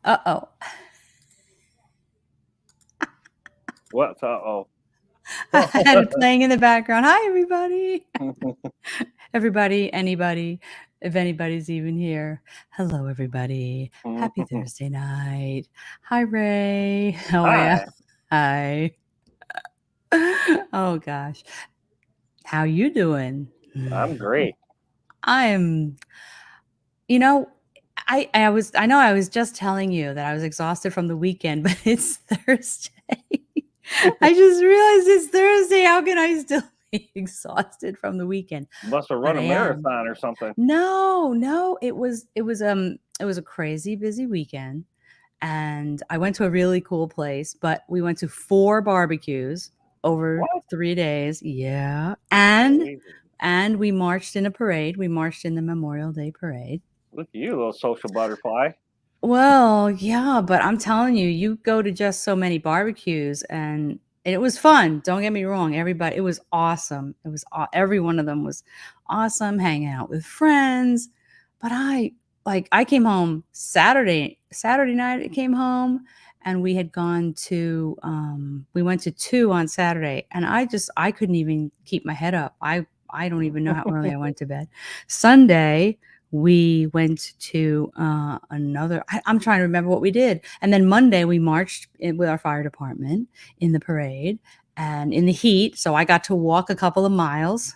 Uh-oh. What? Uh-oh. I had it playing in the background. Hi, everybody. Everybody, anybody, if anybody's even here. Hello, everybody. Happy Thursday night. Hi, Ray. How are you? Hi. Hi. Oh, gosh. How you doing? I'm great. I'm, you know, I know I was just telling you that I was exhausted from the weekend, but it's Thursday. I just realized it's Thursday. How can I still be exhausted from the weekend? You must have But run I a am. marathon or something. No, it was a crazy busy weekend, and I went to a really cool place, but we went to 4 barbecues over What? 3 days. Yeah. Crazy. And we marched in a parade. We marched in the Memorial Day parade. Look at you, little social butterfly. Well, yeah, but I'm telling you, you go to just so many barbecues and it was fun. Don't get me wrong. Everybody, it was awesome. Every one of them was awesome, hanging out with friends. But I came home Saturday night. I came home and we had gone to we went to 2 on Saturday and I couldn't even keep my head up. I don't even know how early I went to bed. Sunday we went to I'm trying to remember what we did. And then Monday we marched with our fire department in the parade and in the heat. So I got to walk a couple of miles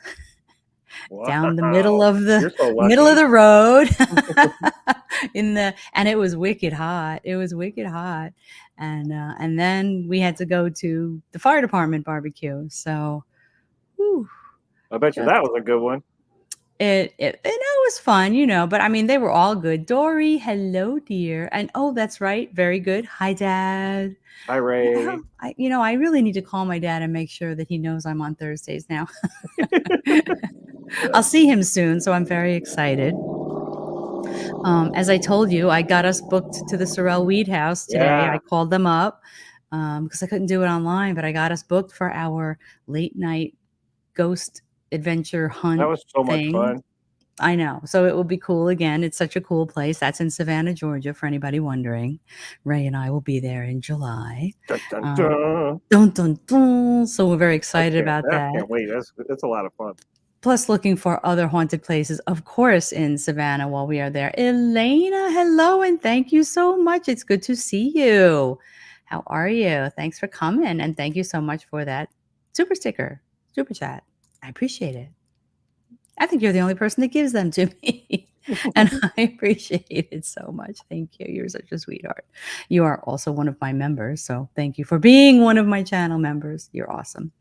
down the middle Wow. of the You're so middle of lucky. the road and it was wicked hot. It was wicked hot. And then we had to go to the fire department barbecue. So whew, I bet you just that was a good one. it was fun, but I mean, they were all good. Dory, hello, dear. And oh, that's right. Very good. Hi, Dad. Hi, Ray. I really need to call my dad and make sure that he knows I'm on Thursdays now. I'll see him soon, so I'm very excited. As I told you, I got us booked to the Sorrel Weed House today. Yeah, I called them up because I couldn't do it online, but I got us booked for our late night ghost adventure that hunt was so much thing. fun. I know. So it will be cool again. It's such a cool place. That's in Savannah, Georgia, for anybody wondering. Ray and I will be there in July. Dun, dun, Um, dun. dun, dun, dun. So we're very excited about I that. can't wait. That's a lot of fun. Plus, looking for other haunted places, of course, in Savannah while we are there. Elena, hello, and thank you so much. It's good to see you. How are you? Thanks for coming, and thank you so much for that super sticker, super chat. I appreciate it. I think you're the only person that gives them to me. And I appreciate it so much. Thank you. You're such a sweetheart. You are also one of my members. So thank you for being one of my channel members. You're awesome.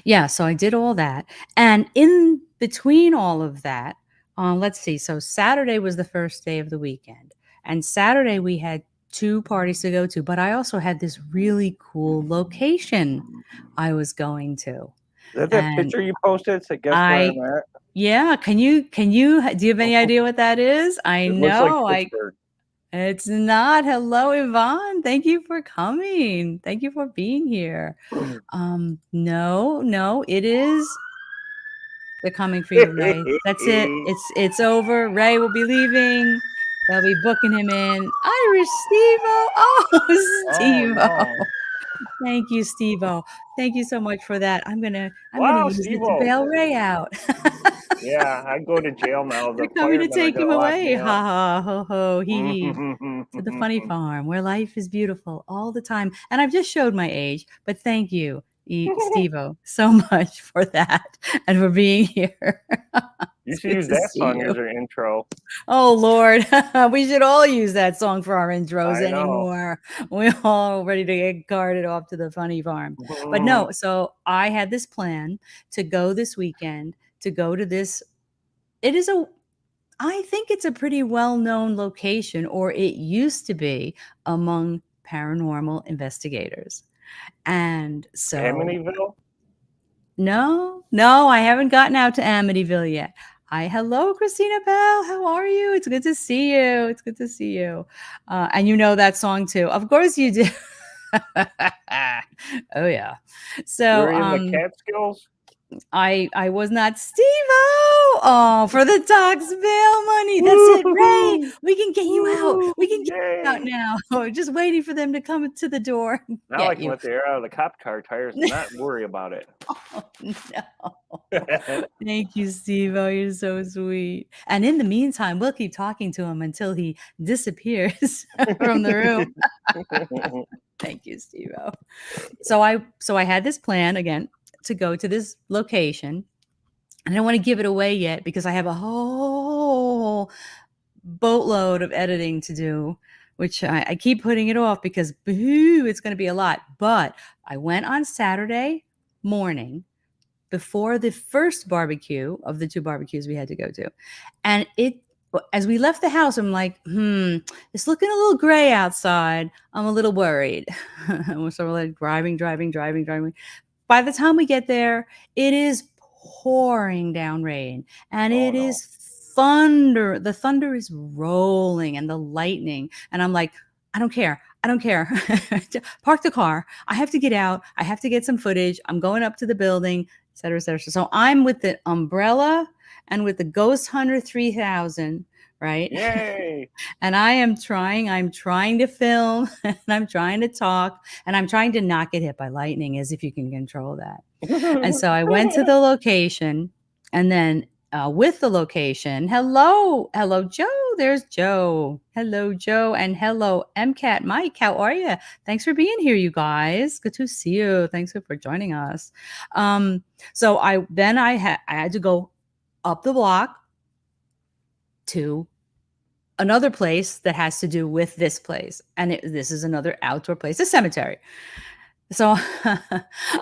Yeah, so I did all that. And in between all of that, let's see. So Saturday was the first day of the weekend. And Saturday we had 2 parties to go to, but I also had this really cool location I was going to. Is that And picture you posted? So guess where I I'm at? Yeah, can you do you have any idea what that is? I It looks like know, Pittsburgh. it's not. Hello, Yvonne. Thank you for coming. Thank you for being here. No, it is they're coming for you, Ray. That's it. It's over. Ray will be leaving. They'll be booking him in. Irish Steve-O. Oh, Oh Steve-O. no! Thank you, Steve-O. Thank you so much for that. I'm gonna Wow, use it to Steve-O. bail Ray out. Yeah, I go to jail now. They're The coming to firemen are take him gonna lock away. me Ha up. ha, ho ho, hee hee. To the funny farm where life is beautiful all the time. And I've just showed my age, but thank you, Steve-O, so much for that and for being here. You It's should good use to that see song as you. your intro. Oh, Lord. We should all use that song for our intros I know. anymore. We're all ready to get carted off to the funny farm. But no, so I had this plan to go this weekend, to go to this. It is I think it's a pretty well-known location, or it used to be among paranormal investigators. And so Amityville? no, I haven't gotten out to Amityville yet. Hi, hello, Christina Bell. How are you? It's good to see you. It's good to see you. And you know that song too. Of course you do. Oh yeah. So You're in the Catskills? I was not Steve-O! Oh, for the tax bail money. That's it, Ray. Woo-hoo! We can get you out. Woo! We can get you out Yay! now. Oh, just waiting for them to come to the door and Now I get can you. let the air out of the cop car tires and not worry about it. Oh, no. Thank you, Steve-O. You're so sweet. And in the meantime, we'll keep talking to him until he disappears from the room. Thank you, Steve-O. So I had this plan again to go to this location. I don't want to give it away yet because I have a whole boatload of editing to do, which I keep putting it off because boo, it's going to be a lot. But I went on Saturday morning before the first barbecue of the 2 barbecues we had to go to. And as we left the house, I'm like, it's looking a little gray outside. I'm a little worried. So we're like driving. By the time we get there, it is pouring down rain and Oh, it no. is thunder. The thunder is rolling and the lightning. And I'm like, I don't care. Park the car. I have to get out. I have to get some footage. I'm going up to the building, et cetera, et cetera. So I'm with the umbrella and with the Ghost Hunter 3000, right? Yay! And I'm trying to film and I'm trying to talk and I'm trying to not get hit by lightning as if you can control that. And so I went to the location and then with the location, hello, Joe. There's Joe. Hello, Joe. And hello, MCAT Mike. How are you? Thanks for being here, you guys. Good to see you. Thanks for joining us. So I had to go up the block to another place that has to do with this place. And this is another outdoor place, a cemetery. So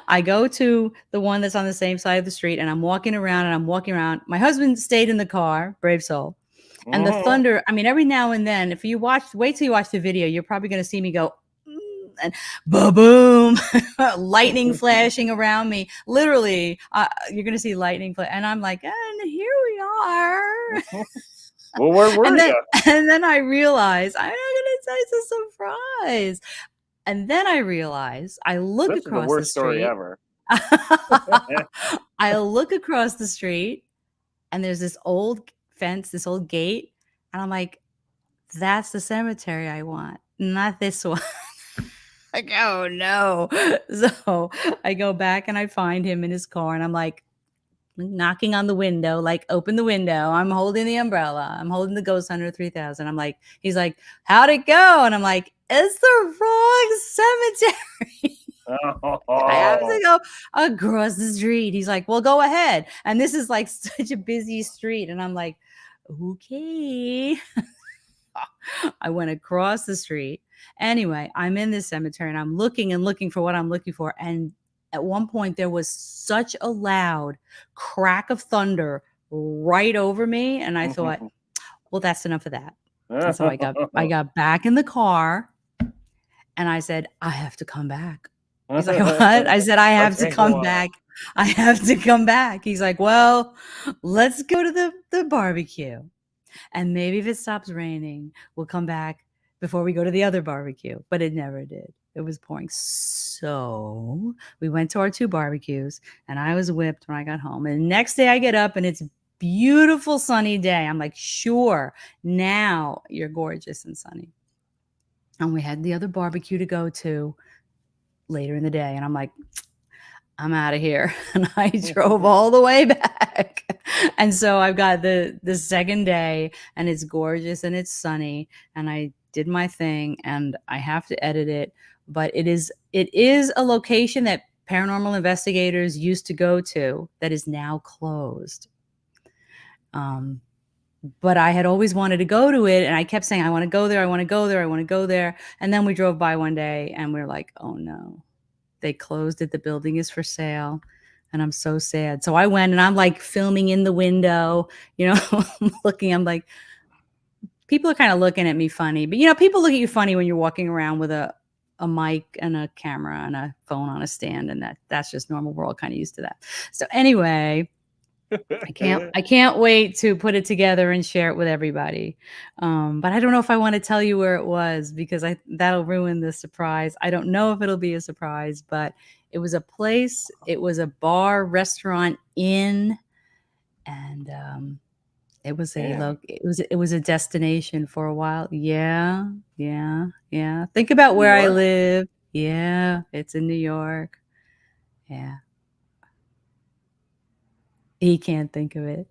I go to the one that's on the same side of the street and I'm walking around. My husband stayed in the car, brave soul. And the Mhm. thunder, I mean, every now and then, if you wait till you watch the video, you're probably going to see me go, and boom, lightning flashing around me. Literally, you're going to see lightning flash. And I'm like, and here we are. Well, where were you? And then I realized I'm not going to say it's a surprise. And then I realize I look This is the across the worst story street. ever. I look across the street and there's this old fence, this old gate. And I'm like, that's the cemetery I want, not this one. Like, oh no. So I go back and I find him in his car and I'm like, knocking on the window, like, open the window. I'm holding the umbrella. I'm holding the Ghost Hunter 3000. I'm like, he's like, how'd it go? And I'm like, it's the wrong cemetery. I have to go across the street. He's like, well, go ahead. And this is like such a busy street. And I'm like, okay. I went across the street. Anyway, I'm in this cemetery and I'm looking and looking for what I'm looking for. And at one point, there was such a loud crack of thunder right over me. And I thought, well, that's enough of that. And so I got back in the car and I said, I have to come back. He's like, what? I said, I have to come back. I have to come back. He's like, well, let's go to the barbecue. And maybe if it stops raining, we'll come back before we go to the other barbecue. But it never did. It was pouring. So we went to our 2 barbecues and I was whipped when I got home. And the next day I get up and it's beautiful sunny day. I'm like, sure, now you're gorgeous and sunny. And we had the other barbecue to go to later in the day. And I'm like, I'm out of here. And I drove all the way back. And so I've got the second day and it's gorgeous and it's sunny and I did my thing and I have to edit it, but it is a location that paranormal investigators used to go to that is now closed. But I had always wanted to go to it and I kept saying, I want to go there. I want to go there. I want to go there. And then we drove by one day and we're like, oh no. They closed it. The building is for sale. And I'm so sad. So I went and I'm like filming in the window, looking. I'm like, people are kind of looking at me funny. But, people look at you funny when you're walking around with a mic and a camera and a phone on a stand. And that's just normal. We're all kind of used to that. So anyway, I can't wait to put it together and share it with everybody. But I don't know if I want to tell you where it was because that'll ruin the surprise. I don't know if it'll be a surprise, but It was a place. It was a bar, restaurant, inn, and it was Man, it was a destination for a while. Yeah, yeah, yeah. Think about New where I York? live. Yeah, it's in New York. Yeah. He can't think of it.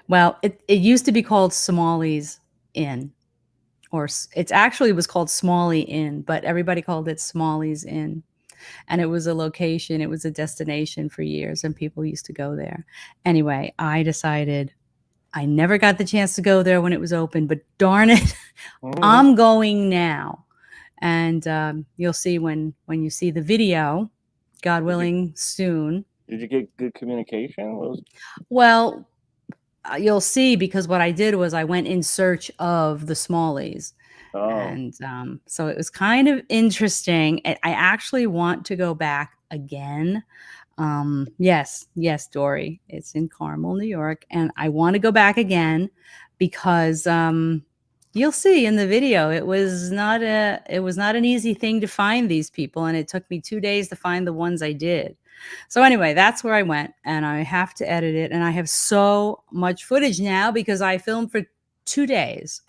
Well, it used to be called Smalley's Inn, it's actually was called Smalley Inn, but everybody called it Smalley's Inn. And it was a location, it was a destination for years, and people used to go there. Anyway, I decided I never got the chance to go there when it was open, but darn it, Mhm. I'm going now. And you'll see when you see the video, God Did you willing, soon. did you get good communication? What was Well, you'll see because what I did was I went in search of the Smalleys. oh, And so it was kind of interesting. I actually want to go back again. Yes, yes, Dory. It's in Carmel, New York, and I want to go back again because you'll see in the video it was not an easy thing to find these people, and it took me 2 days to find the ones I did. So anyway, that's where I went, and I have to edit it, and I have so much footage now because I filmed for 2 days.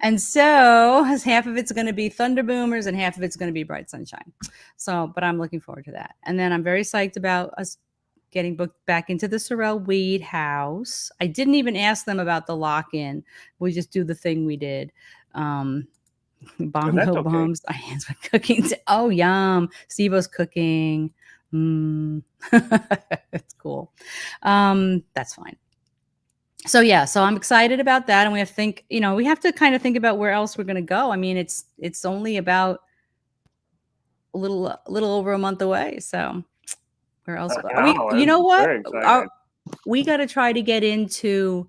And so half of it's going to be Thunder Boomers and half of it's going to be Bright Sunshine. So, but I'm looking forward to that. And then I'm very psyched about us getting booked back into the Sorrel Weed house. I didn't even ask them about the lock-in. We just do the thing we did. and that's Bongo okay. bombs. My hands were cooking. Oh, yum. Steve-O's cooking. Mm. It's cool. That's fine. So yeah, so I'm excited about that, and we have to think, we have to kind of think about where else we're going to go. I mean, it's only about a little over a month away. So where else? I Are we? know. You I'm know what? very excited. We got to try to get into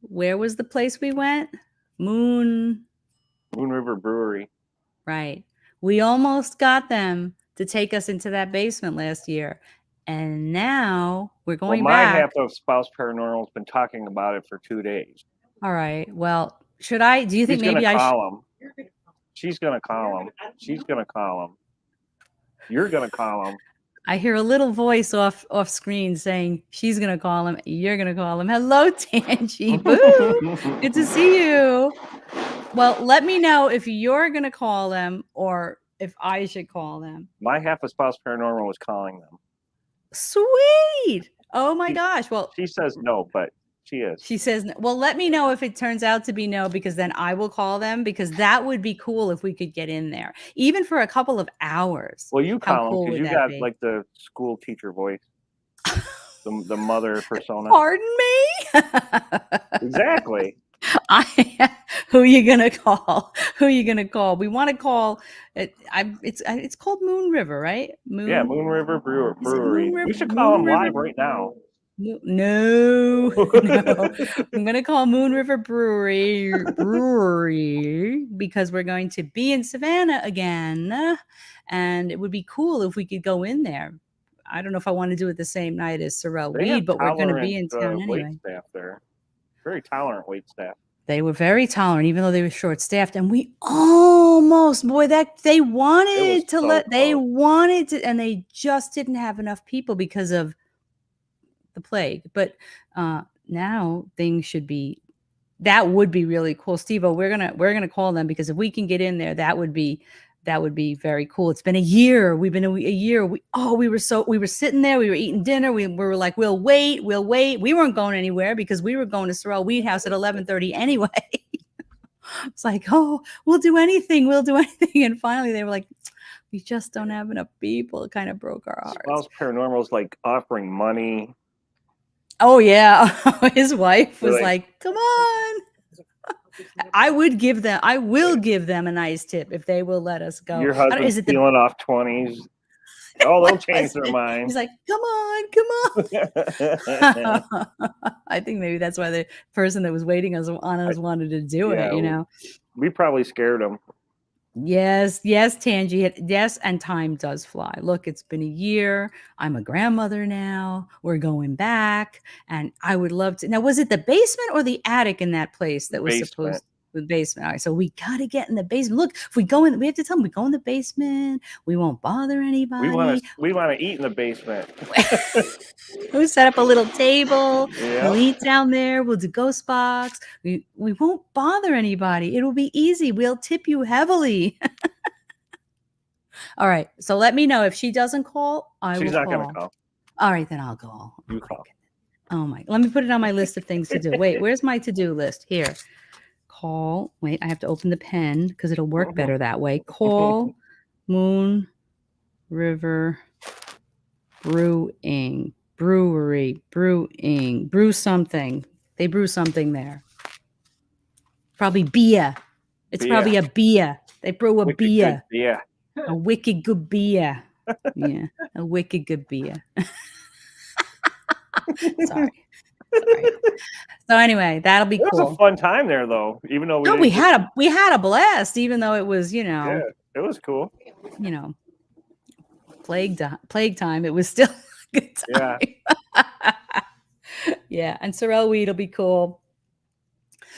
where was the place we went? Moon, Moon River Brewery. right? We almost got them to take us into that basement last year, and now we're Well, going my back. half of Spouse Paranormal has been talking about it for 2 days. All right. Well, should I? Do you think She's gonna maybe I should? call him. She's gonna call him. She's gonna call him. You're gonna call him. I hear a little voice off screen saying she's gonna call him. You're gonna call him. Hello, Tangy. Boo! Good to see you. Well, let me know if you're gonna call them or if I should call them. My half of Spouse Paranormal was calling them. Sweet. Oh my gosh. Well, She says no, but she is. she says, well, let me know if it turns out to be no, because then I will call them because that would be cool if we could get in there, even for a couple of hours. Well, you How call them cool because would you that got be? like the school teacher voice, the mother persona. Pardon me? Exactly. Who you gonna call? Who you gonna call? We want to call it. It's called Moon River, right? Yeah, Moon River Is it Brewery. Moon River? We should call Moon them River. live right now. No, no. I'm gonna call Moon River Brewery because we're going to be in Savannah again, and it would be cool if we could go in there. I don't know if I want to do it the same night as Sorrel They have Weed, but we're going to be tolerant in town wait anyway. staff there. Very tolerant wait staff. They were very tolerant, even though they were short staffed, and we almost, boy, that they It was wanted to so they close. wanted to, and they just didn't have enough people because of the plague. But now things should be. That would be really cool, Steve-O. We're gonna call them because if we can get in there, that would be very cool. It's been a year. We've been a year. We were sitting there. We were eating dinner. We were like, we'll wait. We weren't going anywhere because we were going to Sorrel Weed House at 11:30 anyway. It's like, oh, we'll do anything. We'll do anything. And finally, they were like, we just don't have enough people. It kind of broke our hearts. Spouse Paranormal's like offering money. Oh yeah, his wife was Really? like, come on. I will give them a nice tip if they will let us go. Your husband's stealing off 20s. Oh, they'll change their mind. He's like, come on. I think maybe that's why the person that was waiting on us wanted to do it, We probably scared them. Yes, Tangy. Yes, and time does fly. Look, it's been a year. I'm a grandmother now. We're going back, and I would love to. Now, was it the basement or the attic in that place that was supposed? The basement. All right. So we got to get in the basement. Look, if we go in, we have to tell them we go in the basement. We won't bother anybody. We want to eat in the basement. We'll set up a little table. Yep. We'll eat down there. We'll do ghost box. We won't bother anybody. It'll be easy. We'll tip you heavily. All right. So let me know if she doesn't call. She's not going to call. All right, then I'll go. You call. Oh my! Let me put it on my list of things to do. Wait, where's my to-do list? Here. Call. Wait, I have to open the pen because it'll work better that way. Call Moon River Brewing. Brewery. Brewing. Brew something. They brew something there. Probably beer. It's probably a beer. They brew a beer. Yeah. A wicked good beer. Yeah. A wicked good beer. Sorry. So anyway, that'll be cool. It was a fun time there, though. Even though we had a blast, even though it was, yeah, it was cool. Plague time. It was still a good time. Yeah. Yeah, and Sorrel Weed will be cool.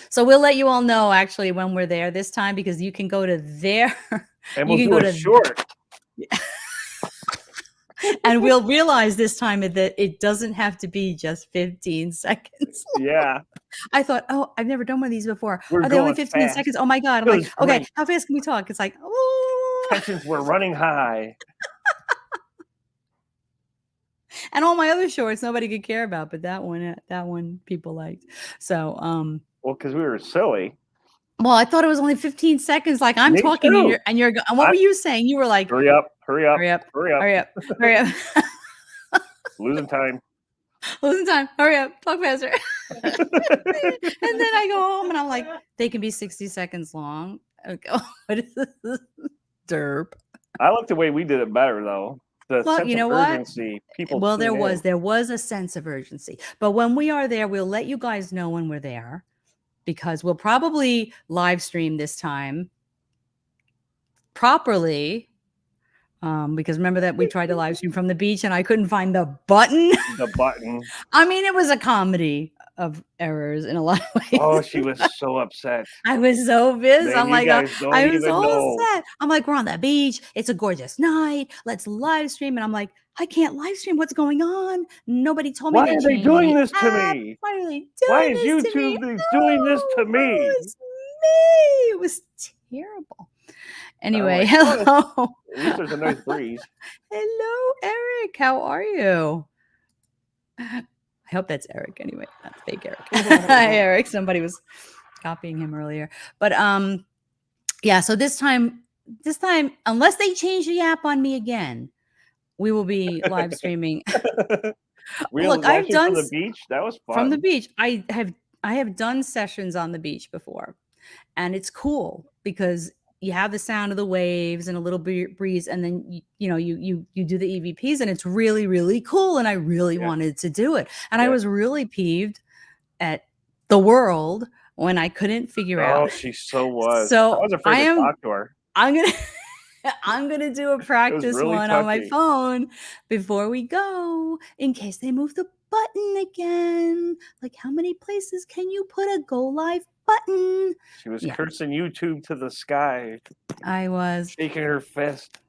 So we'll let you all know actually when we're there this time because you can go to there. And we'll do a short. And we'll realize this time that it doesn't have to be just 15 seconds. Yeah. I thought, I've never done one of these before. Are they only 15 seconds? Oh my God. I'm like, okay, how fast can we talk? It's like, tensions were running high. And all my other shorts nobody could care about, but that one people liked. So well, because we were silly. Well, I thought it was only 15 seconds. Like I'm talking and you're and what were you saying? You were like, hurry up. Losing time. Hurry up. Talk faster. And then I go home and I'm like, they can be 60 seconds long. Okay. What is this? Derp. I like the way we did it better though. The sense of urgency. People. Well, there was a sense of urgency. But when we are there, we'll let you guys know when we're there. Because we'll probably live stream this time properly. Because remember that we tried to live stream from the beach and I couldn't find the button. The button. I mean, it was a comedy of errors in a lot of ways. Oh, she was so upset. I was so pissed. Man, I'm like, I was so sad. I'm like, we're on the beach. It's a gorgeous night. Let's live stream. And I'm like, I can't live stream. What's going on? Nobody told me. Why are they doing this to me? Why are they doing Why is YouTube doing this to me? It was terrible. Anyway, hello. At least there's a nice breeze. Hello, Eric. How are you? I hope that's Eric anyway. That's fake Eric. Hi, Eric. Somebody was copying him earlier. But yeah, so this time, unless they change the app on me again, we will be live streaming. Look, I've done from the beach. That was fun. From the beach. I have done sessions on the beach before, and it's cool because you have the sound of the waves and a little breeze, and then you do the EVPs, and it's really, really cool. And I really wanted to do it, and I was really peeved at the world when I couldn't figure out. Oh, she so was. So I was afraid to talk to her. I'm gonna do a practice one on my phone before we go in case they move the button again. Like, how many places can you put a go live button? She was cursing YouTube to the sky. I was shaking her fist.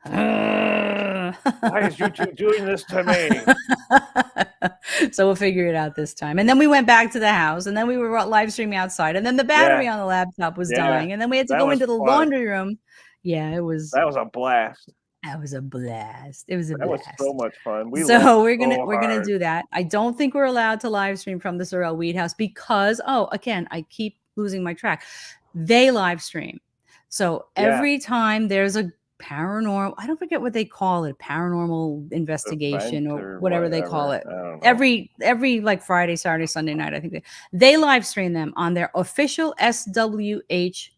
Why is YouTube doing this to me? So we'll figure it out this time. And then we went back to the house, and then we were live streaming outside, and then the battery on the laptop was dying, and then we had to go into the laundry room. Yeah, it was. That was a blast. That was a blast. It was a blast. That was so much fun. We're gonna do that. I don't think we're allowed to live stream from the Sorrel Weed House because again, I keep losing my track. They live stream. So every time there's a paranormal, I don't forget what they call it, paranormal investigation or whatever they call it. Every like Friday, Saturday, Sunday night, I think they live stream them on their official SWH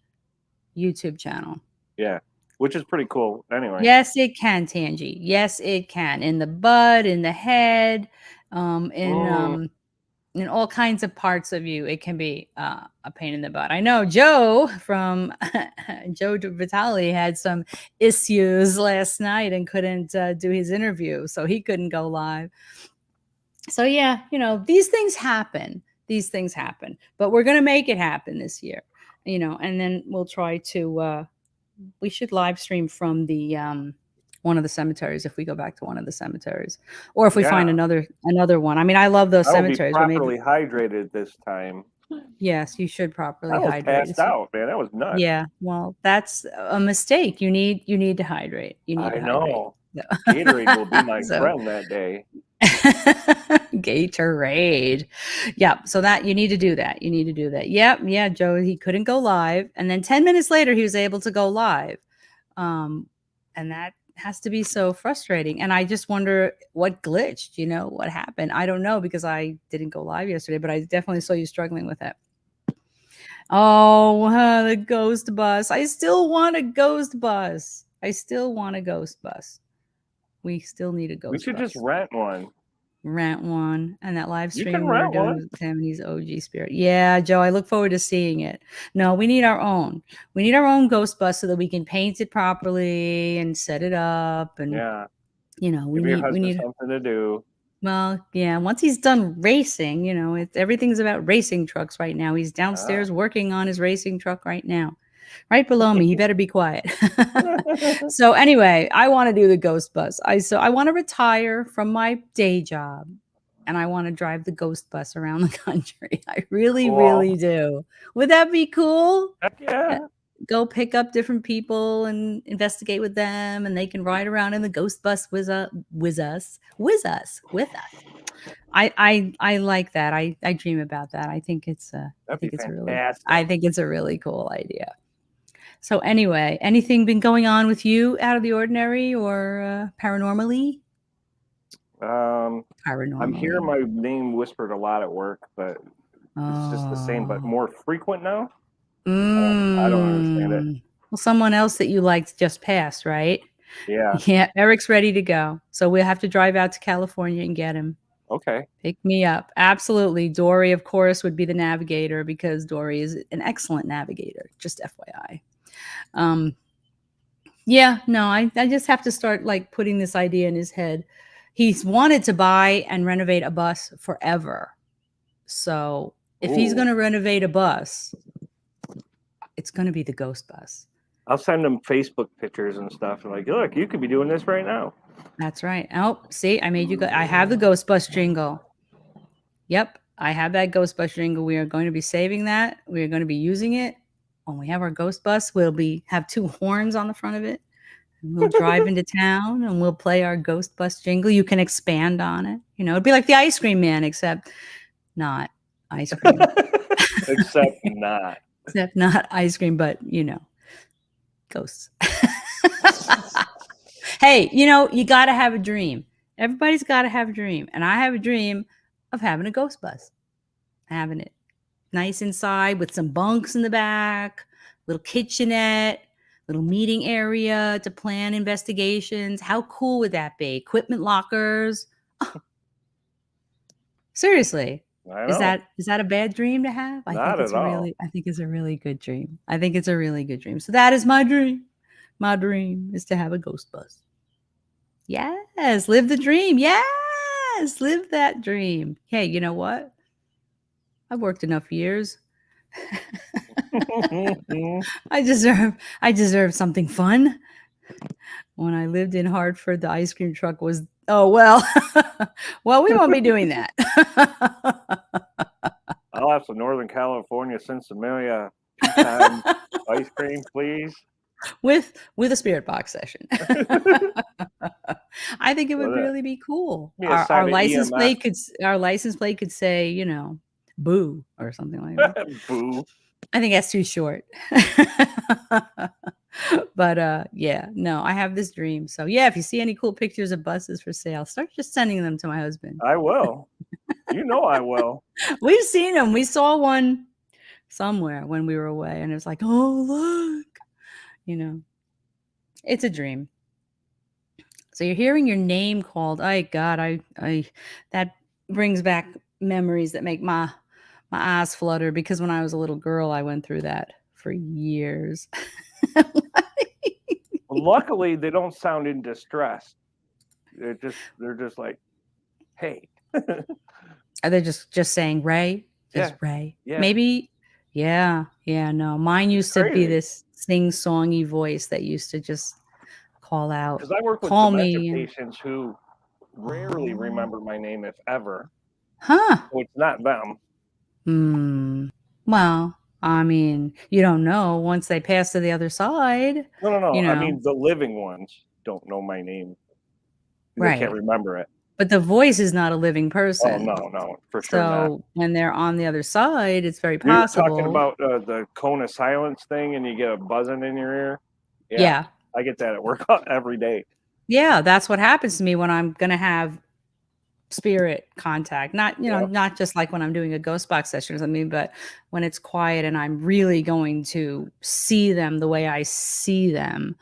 YouTube channel. Yeah, which is pretty cool anyway. Yes, it can, Tangy. Yes, it can. In the butt, in the head, in all kinds of parts of you, it can be a pain in the butt. I know Joe from Joe Vitale had some issues last night and couldn't do his interview, so he couldn't go live. So yeah, these things happen. But we're going to make it happen this year. and then we'll try to. We should live stream from the one of the cemeteries if we go back to one of the cemeteries, or if we find Yeah, another one. I mean, I love those I will be cemeteries, but maybe properly hydrated this time. yes, you should I properly was hydrate. passed out, man. That was nuts. Yeah, well, that's a mistake. You need to hydrate. You need I to hydrate. know. So, Gatorade will be my so friend that day. Gatorade. Yeah, so that you need to do that. You need to do that. Yep, yeah, Joe, he couldn't go live, and then 10 minutes later he was able to go live. And that has to be so frustrating. And I just wonder what glitched, what happened. I don't know because I didn't go live yesterday, but I definitely saw you struggling with it. Oh, the ghost bus. I still want a ghost bus. I still want a ghost bus. We still need a We ghost should bus. just rent one. Rent one. And that live You stream can we were rent doing one. with Tammany's OG Spirit. Yeah, Joe, I look forward to seeing it. No, we need our own. We need our own ghost bus so that we can paint it properly and set it up. And, Yeah. we Give your need, we husband need, something to do. well, yeah, once he's done racing, everything's about racing trucks right now. He's Ah. downstairs working on his racing truck right now. Right below me. He better be quiet. So anyway, I want to do the ghost bus. I want to retire from my day job and I want to drive the ghost bus around the country. I really, really Cool. do. Would that be cool? Heck yeah. Go pick up different people and investigate with them, and they can ride around in the ghost bus with us. I like that. I dream about that. I think it's That'd be fantastic. I think it's a really cool idea. So anyway, anything been going on with you out of the ordinary or paranormally? I'm hearing Paranormally. my name whispered a lot at work, but it's just the same, but Oh. more frequent now. I don't understand it. Well, someone else that you liked just passed, right? Yeah. Yeah, Eric's ready to go. So we'll have to drive out to California and get him. Okay. Pick me up. Absolutely. Dory, of course, would be the navigator because Dory is an excellent navigator, just FYI. Yeah, no, I just have to start like putting this idea in his head. He's wanted to buy and renovate a bus forever. So if he's Ooh. going to renovate a bus, it's going to be the ghost bus. I'll send them Facebook pictures and stuff. And like, look, you could be doing this right now. That's right. Oh, see, I made you go. I have the ghost bus jingle. Yep, I have that ghost bus jingle. We are going to be saving that. We are going to be using it. When we have our ghost bus, we'll have 2 horns on the front of it. And we'll drive into town and we'll play our ghost bus jingle. You can expand on it. It'd be like the ice cream man, except not ice cream. Except not. Except not ice cream, but ghosts. Hey, you got to have a dream. Everybody's got to have a dream. And I have a dream of having a ghost bus. Having it nice inside with some bunks in the back, little kitchenette, little meeting area to plan investigations. How cool would that be? Equipment lockers. Oh. Seriously. Is that a bad dream to have? Not at all. I think it's a really good dream. I think it's a really good dream. So that is my dream. My dream is to have a ghost bus. Yes, live the dream. Yes, live that dream. Hey, you know what? I've worked enough years. I deserve something fun. When I lived in Hartford, the ice cream truck was well, we won't be doing that. I'll have some Northern California Sinsemilla pecan ice cream, please. With a spirit box session. I think it would really be cool. Our license plate could say, boo or something like that. Boo. I think that's too short. But yeah, no, I have this dream. So yeah, if you see any cool pictures of buses for sale, start just sending them to my husband. I will. I will. We've seen them. We saw one somewhere when we were away, and it was like, oh look, it's a dream. So you're hearing your name called. God, I that brings back memories that make my eyes flutter because when I was a little girl, I went through that for years. Well, luckily, they don't sound in distress. They're just like, hey. Are they just saying Ray? Just Ray. Yeah. Maybe Yeah. Yeah. No, mine It's used to be crazy this sing-songy voice that used to just call out, because I work with call dementia me. And, patients who rarely oh, remember my name, if ever. huh. So it's not them. Hmm. Well, I mean, you don't know once they pass to the other side, No, no, no. you I know. mean, the living ones don't know my name. They can't Right. remember it. But the voice is not a living Oh person. no, no, for sure not. So when they're on the other side, it's very You're talking possible. about the cone of silence thing, and you get a buzzing in your ear. Yeah, Yeah. I get that at work every day. Yeah, that's what happens to me when I'm gonna have spirit contact. Not, Yep. not just like when I'm doing a ghost box session or something, but when it's quiet and I'm really going to see them the way I see them,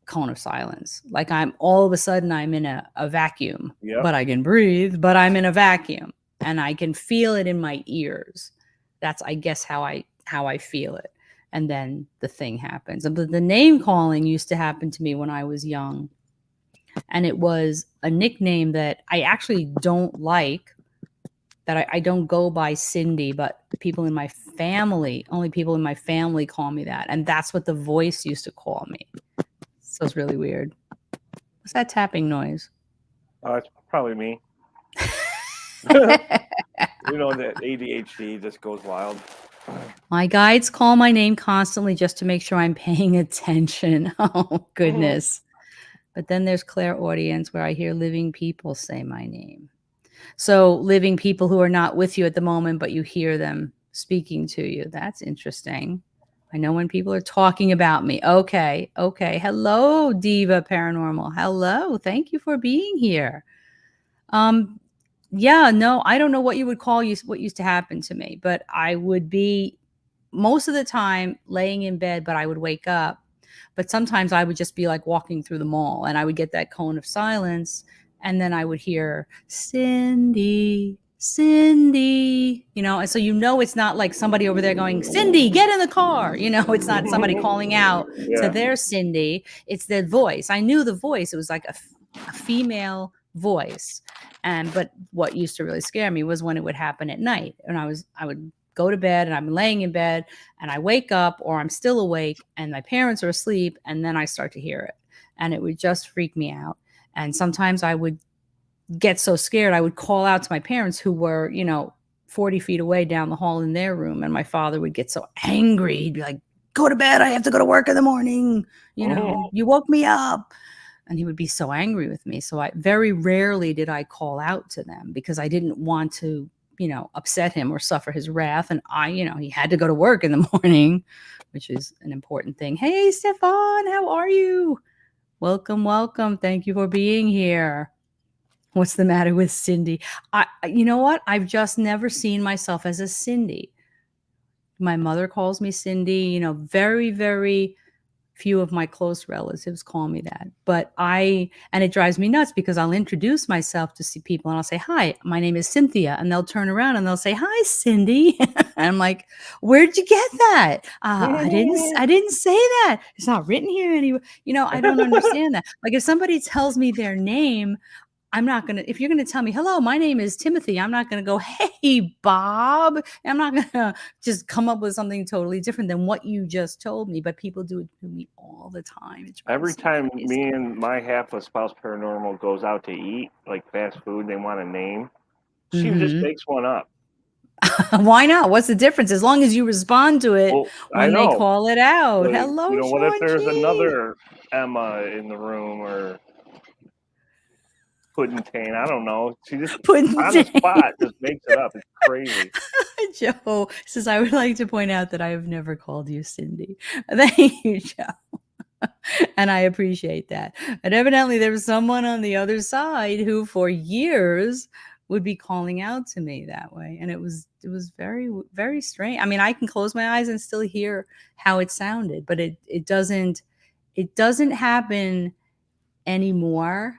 cone of silence. Like I'm all of a sudden I'm in a vacuum, Yep. but I can breathe, but I'm in a vacuum and I can feel it in my ears. That's I guess how I feel it. And then the thing happens. But the name calling used to happen to me when I was young. And it was a nickname that I actually don't like, that I don't go by Cindy, but people in my family, only people in my family call me that. And that's what the voice used to call me. So it's really weird. What's that tapping noise? It's probably me. That ADHD just goes wild. My guides call my name constantly just to make sure I'm paying attention. Oh, goodness. But then there's clairaudience where I hear living people say my name. So living people who are not with you at the moment, but you hear them speaking to you. That's interesting. I know when people are talking about me. Okay. Okay. Hello, Diva Paranormal. Hello. Thank you for being here. Um, yeah, no, I don't know what you would call you what used to happen to me, but I would be most of the time laying in bed, but I would wake up. But sometimes I would just be like walking through the mall and I would get that cone of silence. And then I would hear Cindy, Cindy, and so it's not like somebody over there going, Cindy, get in the car. It's not somebody calling out to Yeah. their Cindy. It's their voice. I knew the voice. It was like a female voice. But what used to really scare me was when it would happen at night. And I would go to bed and I'm laying in bed and I wake up or I'm still awake and my parents are asleep and then I start to hear it. And it would just freak me out. And sometimes I would get so scared, I would call out to my parents who were, 40 feet away down the hall in their room. And my father would get so angry. He'd be like, go to bed. I have to go to work in the morning. You woke me up. And he would be so angry with me. So I very rarely did I call out to them because I didn't want to, upset him or suffer his wrath. And he had to go to work in the morning, which is an important thing. Hey, Stefan, how are you? Welcome, welcome. Thank you for being here. What's the matter with Cindy? You know what? I've just never seen myself as a Cindy. My mother calls me Cindy. Very, very few of my close relatives call me that. And it drives me nuts because I'll introduce myself to see people and I'll say, hi, my name is Cynthia. And they'll turn around and they'll say, hi, Cindy. And I'm like, where'd you get that? I didn't say that. It's not written here anywhere. I don't understand that. Like if somebody tells me their name, if you're going to tell me, hello, my name is Timothy, I'm not going to go, hey, Bob. I'm not going to just come up with something totally different than what you just told me. But people do it to me all the time. It Every drives me time me crazy. and my half of spouse paranormal goes out to eat, like fast food, they want a name. She just Mm-hmm. makes one up. Why not? What's the difference? As long as you respond to it Well, I when they know. call it out. Like, Hello, what if Sean there's G. another Emma in the room or Puddingtane? I don't know. She just Pudding on the Day. spot just makes it up. It's crazy. Joe says, I would like to point out that I have never called you Cindy. Thank you, Joe. And I appreciate that. But evidently, there was someone on the other side who, for years, would be calling out to me that way, and it was very very strange. I mean, I can close my eyes and still hear how it sounded, but it doesn't happen anymore.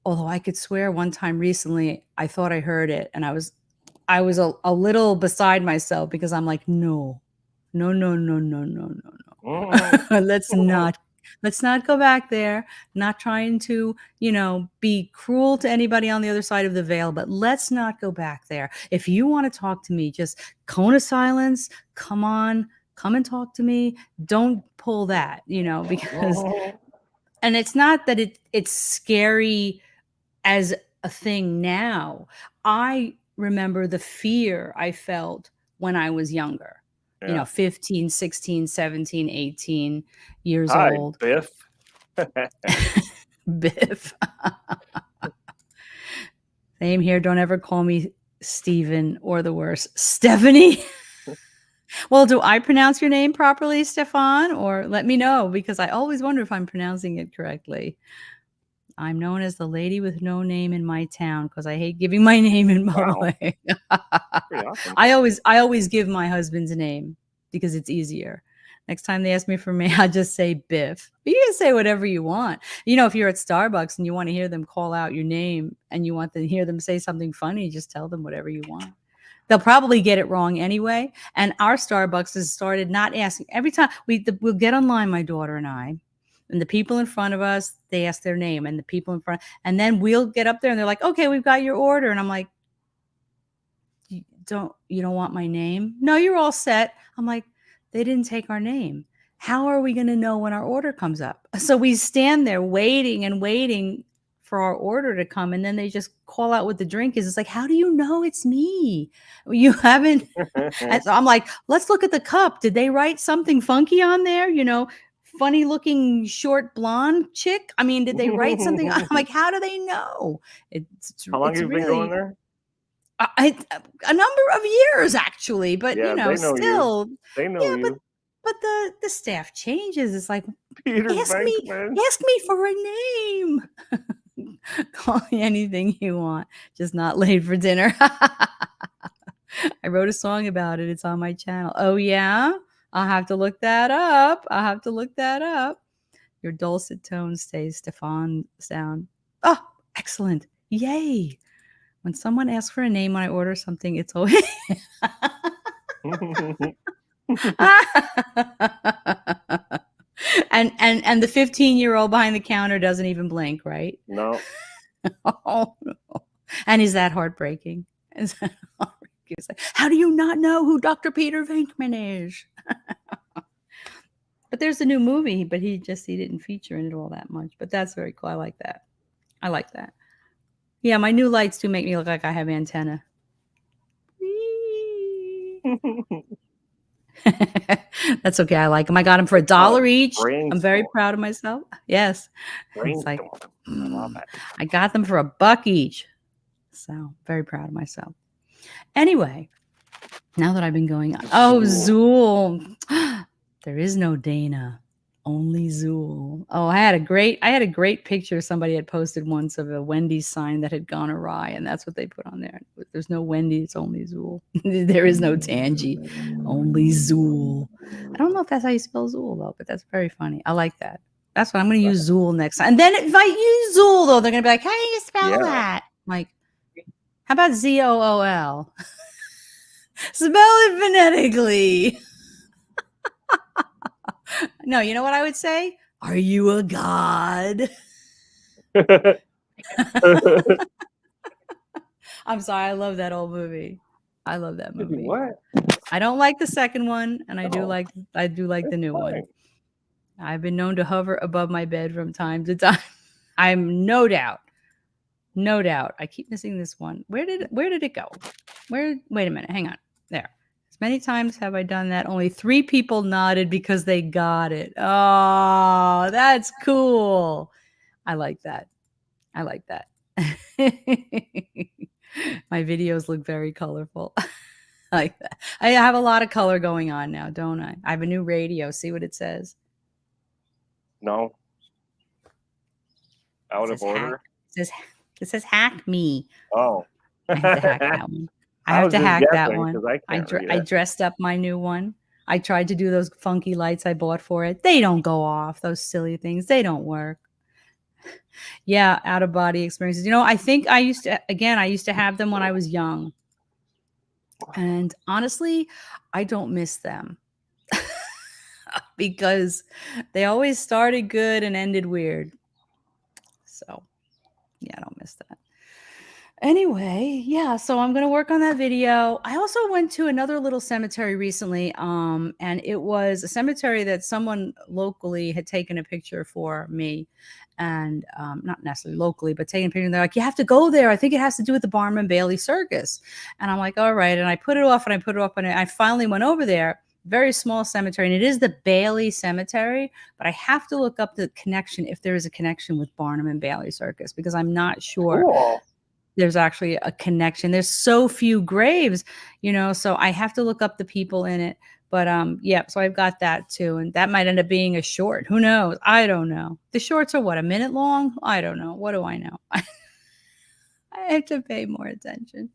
Although I could swear one time recently, I thought I heard it, and I was a little beside myself because I'm like, no, no, no, no, no, no, no, no. Let's not. Let's not go back there. Not trying to, be cruel to anybody on the other side of the veil, but let's not go back there. If you want to talk to me, just cone of silence. Come on, come and talk to me. Don't pull that, because, and it's not that it's scary as a thing now. I remember the fear I felt when I was younger. Yeah. 15, 16, 17, 18 years Hi, old. Biff. Biff. Same here. Don't ever call me Steven or the worst, Stephanie. Well, do I pronounce your name properly, Stefan? Or let me know, because I always wonder if I'm pronouncing it correctly. I'm known as the lady with no name in my town because I hate giving my name in public. Pretty awesome. I always give my husband's name because it's easier. Next time they ask me for me, I just say Biff. But you can say whatever you want. If you're at Starbucks and you want to hear them call out your name and you want to hear them say something funny, just tell them whatever you want. They'll probably get it wrong anyway. And our Starbucks has started not asking. Every time we'll get online, my daughter and I, and the people in front of us, they ask their name, and the people in front, and then we'll get up there and they're like, okay, we've got your order. And I'm like, you don't want my name? No, you're all set. I'm like, they didn't take our name. How are we going to know when our order comes up? So we stand there waiting and waiting for our order to come. And then they just call out what the drink is. It's like, how do you know it's me? You haven't. And so I'm like, let's look at the cup. Did they write something funky on there? Funny looking short blonde chick. I mean, did they write something? I'm like, how do they know? How long have you been going there? A number of years, actually, but Yeah, they know still, you. They know you. But the staff changes. It's like, Peter ask me for a name. Call me anything you want, just not late for dinner. I wrote a song about it. It's on my channel. Oh yeah, I'll have to look that up. Your dulcet tones stay Stefan sound. Oh, excellent! Yay! When someone asks for a name when I order something, it's always and the 15-year-old behind the counter doesn't even blink, right? No. Oh no. And is that heartbreaking? Is that heartbreaking? It's like, how do you not know who Dr. Peter Venkman is? But there's a new movie, but he didn't feature in it all that much. But that's very cool. I like that. Yeah, my new lights do make me look like I have antenna. That's okay. I like them. I got them for $1 each. I'm very proud of myself. Yes. It's like, I love it. I got them for $1 each. So very proud of myself. Anyway, now that I've been going on. Oh, Zool. There is no Dana. Only Zool. Oh, I had a great picture somebody had posted once of a Wendy's sign that had gone awry, and that's what they put on there. There's no Wendy, it's only Zool. There is no Tangy, only Zool. I don't know if that's how you spell Zool though, but that's very funny. I like that. That's what I'm going to use Zool next time. And then if I use Zool though, they're going to be like, how do you spell that? I'm like, how about Zool? Spell it phonetically. No, you know what I would say? Are you a god? I'm sorry. I love that old movie. I love that movie. What? I don't like the second one, and I do like the new one. I've been known to hover above my bed from time to time. I'm no doubt. I keep missing this one. Where did it go? Wait a minute. Hang on. There. As many times have I done that. Only 3 people nodded because they got it. Oh, that's cool. I like that. My videos look very colorful. I like that. I have a lot of color going on now, don't I? I have a new radio. See what it says? No. Out of order? It says hack me. Oh. I have to hack that one. I have to hack that one. I dressed up my new one. I tried to do those funky lights I bought for it. They don't go off. Those silly things. They don't work. Yeah, out of body experiences. I think I used to have them when I was young. And honestly, I don't miss them. because they always started good and ended weird. So, yeah, I don't miss that. Anyway, yeah, so I'm gonna work on that video. I also went to another little cemetery recently, and it was a cemetery that someone locally had taken a picture for me, and not necessarily locally, but taking a picture. And they're like, "You have to go there. I think it has to do with the Barnum and Bailey Circus." And I'm like, "All right." And I put it off, and I put it off, and I finally went over there. Very small cemetery, and it is the Bailey Cemetery, but I have to look up the connection if there is a connection with Barnum and Bailey Circus because I'm not sure Cool. there's actually a connection. There's so few graves, so I have to look up the people in it. But yeah, so I've got that too. And that might end up being a short. Who knows? I don't know. The shorts are what, a minute long? I don't know. What do I know? I have to pay more attention.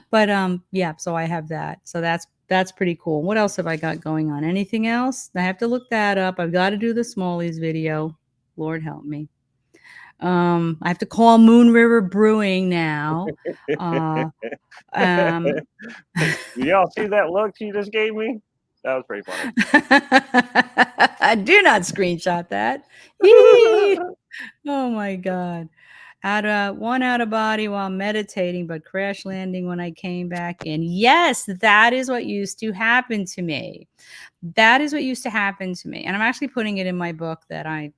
But yeah, so I have that. So that's pretty cool. What else have I got going on? Anything else? I have to look that up. I've got to do the Smallies video. Lord help me. I have to call Moon River Brewing now. Um, Y'all see that look she just gave me? That was pretty funny. Do not screenshot that. Yee! Oh my God. One out of body while meditating, but crash landing when I came back in. Yes, that is what used to happen to me. That is what used to happen to me. And I'm actually putting it in my book that I'm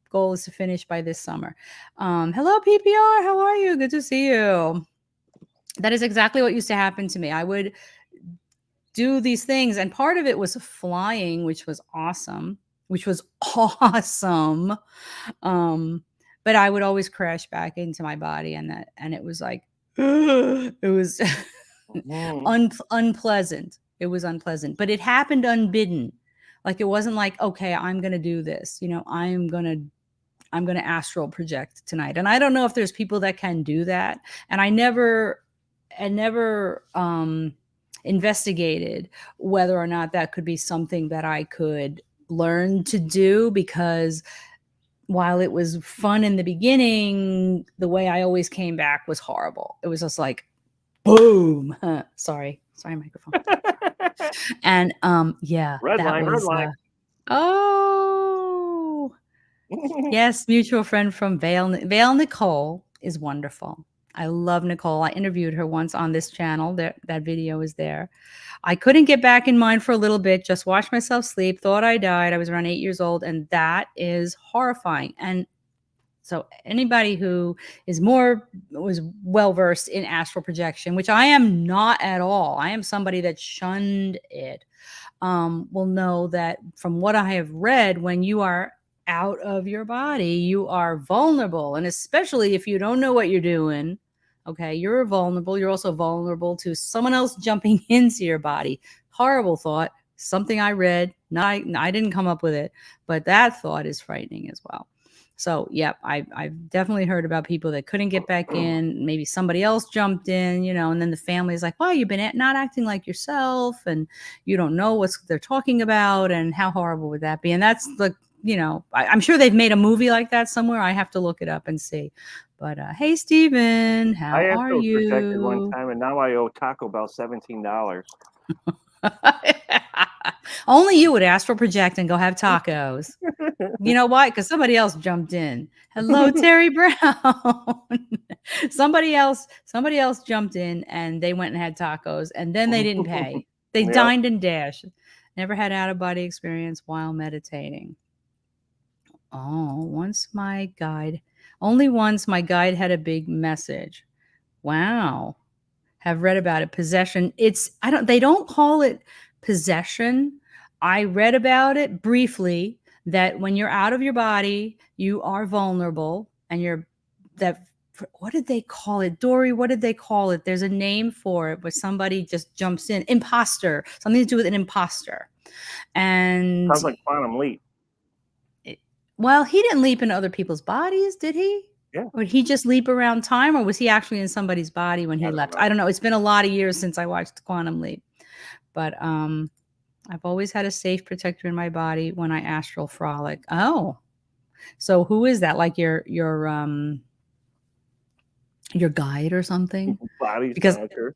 goal is to finish by this summer. Hello, PPR. How are you? Good to see you. That is exactly what used to happen to me. I would do these things, and part of it was flying, which was awesome. But I would always crash back into my body, and it was like it was unpleasant. It was unpleasant, but it happened unbidden. Like it wasn't like, okay, I'm gonna do this. I'm gonna astral project tonight. And I don't know if there's people that can do that. And I never investigated whether or not that could be something that I could learn to do, because while it was fun in the beginning, the way I always came back was horrible. It was just like, boom. Sorry, microphone. And yeah, Red line. oh, yes, mutual friend from Vale Nicole is wonderful. I love Nicole. I interviewed her once on this channel. That video is there. I couldn't get back in mind for a little bit, just watched myself sleep, thought I died. I was around 8 years old, and that is horrifying. And so anybody who was well-versed in astral projection, which I am not at all, I am somebody that shunned it, will know that from what I have read, when you are out of your body, you are vulnerable. And especially if you don't know what you're doing, okay, you're vulnerable. You're also vulnerable to someone else jumping into your body. Horrible thought. Something I read. I didn't come up with it, but that thought is frightening as well. So, yeah, I've definitely heard about people that couldn't get back in. Maybe somebody else jumped in, and then the family is like, "Wow, you've been not acting like yourself, and you don't know what they're talking about, and how horrible would that be?" And that's I'm sure they've made a movie like that somewhere. I have to look it up and see. But hey, Steven, how I are astral projected one you? time, and now I owe Taco Bell $17. Only you would astral project and go have tacos. You know why? Because somebody else jumped in. Hello, Terry Brown. somebody else jumped in and they went and had tacos, and then they didn't pay. They Yep. dined and dashed. Never had out of body experience while meditating. Oh, only once my guide had a big message. Wow. Have read about it. Possession. They don't call it possession. I read about it briefly, that when you're out of your body, you are vulnerable, and what did they call it? Dory, what did they call it? There's a name for it, where somebody just jumps in. Imposter. Something to do with an imposter. And Sounds like Quantum Leap. well, he didn't leap into other people's bodies, did he? Yeah. Or did he just leap around time, or was he actually in somebody's body when he left? I don't know. It's been a lot of years since I watched Quantum Leap. But I've always had a safe protector in my body when I astral frolic. Oh. So who is that? Like your guide or something? Body's Because manager.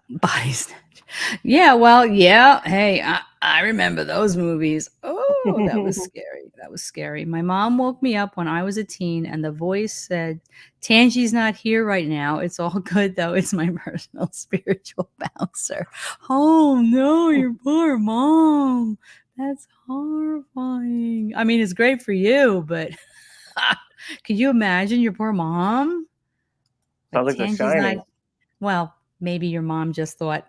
Body Snatch. Yeah, well, yeah. Hey, I remember those movies. Oh, that was scary. That was scary. My mom woke me up when I was a teen, and the voice said, "Tangi's not here right now. It's all good, though. It's my personal spiritual bouncer." Oh, no, your poor mom. That's horrifying. I mean, it's great for you, but could you imagine your poor mom? Like, Sounds like The Tangi's not, Shining. well, maybe your mom just thought,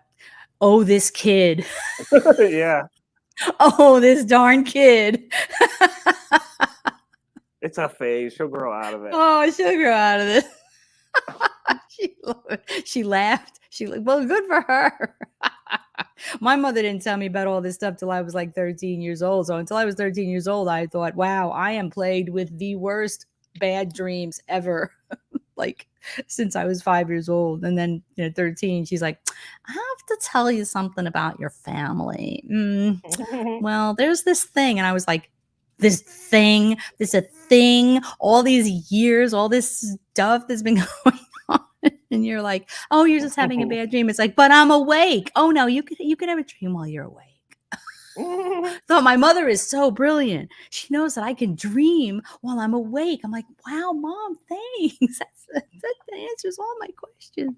"Oh, this kid. Yeah, Oh, this darn kid." it's a phase. She'll grow out of it. Oh, she'll grow out of this. She laughed. Well, good for her. My mother didn't tell me about all this stuff till I was like 13 years old. So until I was 13 years old, I thought, wow, I am plagued with the worst bad dreams ever. Like since I was 5 years old. And then 13, she's like, "I have to tell you something about your family. Well, there's this thing." And I was like, "This thing, this a thing, all these years, all this stuff that's been going on." And you're like, "Oh, you're just having a bad dream." It's like, "But I'm awake." "Oh no, you could have a dream while you're awake." So my mother is so brilliant. She knows that I can dream while I'm awake. I'm like, "Wow, mom, thanks." That answers all my questions.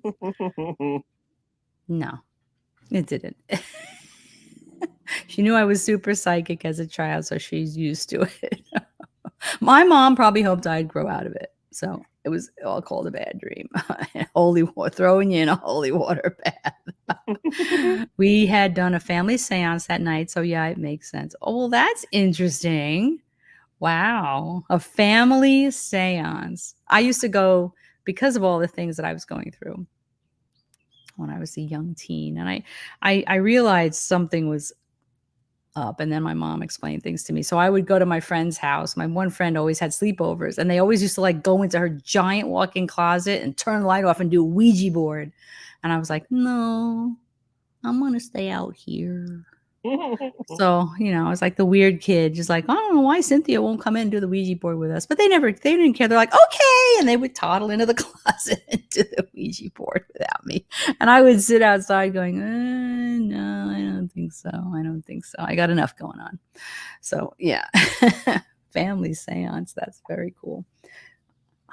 No, it didn't. She knew I was super psychic as a child, so she's used to it. My mom probably hoped I'd grow out of it. So it was all called a bad dream. Holy water, throwing you in a holy water bath. We had done a family seance that night. So yeah, it makes sense. Oh, well, that's interesting. Wow. A family seance. I used to go because of all the things that I was going through when I was a young teen. And I realized something was up, and then my mom explained things to me. So I would go to my friend's house. My one friend always had sleepovers, and they always used to like go into her giant walk-in closet and turn the light off and do a Ouija board. And I was like, "No, I'm gonna stay out here." So, I was like the weird kid, just like, "I don't know why Cynthia won't come in and do the Ouija board with us." But they didn't care. They're like, "Okay." And they would toddle into the closet and do the Ouija board without me. And I would sit outside going, "No, I don't think so. I don't think so. I got enough going on." So yeah. Family seance. That's very cool.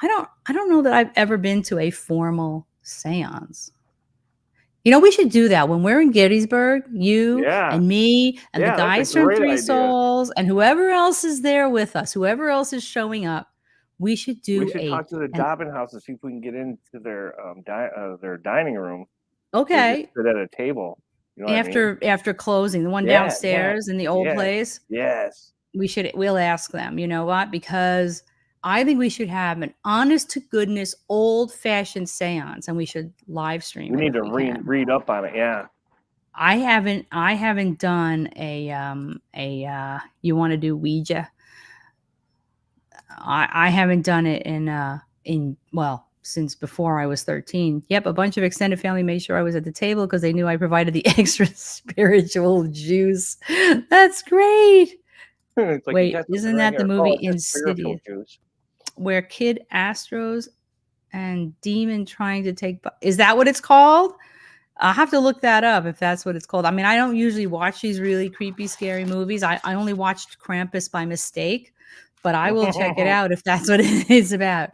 I don't know that I've ever been to a formal seance. We should do that when we're in Gettysburg, you Yeah, and me and the yeah, that's a guys from great Three idea. Souls and whoever else is there with us, whoever else is showing up. We should We do should talk to the an Dobbin house and see if we can get into their dining room. Maybe just okay, sit at a table. You know what I mean? after closing, the one Yeah, yeah, downstairs in the old yes, place. yes. We'll ask them. You know what? Because I think we should have an honest to goodness old-fashioned seance, and we should live stream We it need if to we read can. read up on it. Yeah. I haven't done you wanna do Ouija? I haven't done it well, since before I was 13. Yep, a bunch of extended family made sure I was at the table because they knew I provided the extra spiritual juice. That's great. It's like you Wait, got something isn't right that the here. Oh, movie it says spiritual Insidious, juice. where Kid Astros and Demon trying to take is that what it's called? I'll have to look that up if that's what it's called. I mean, I don't usually watch these really creepy, scary movies. I only watched Krampus by mistake, but I will check it out if that's what it is about.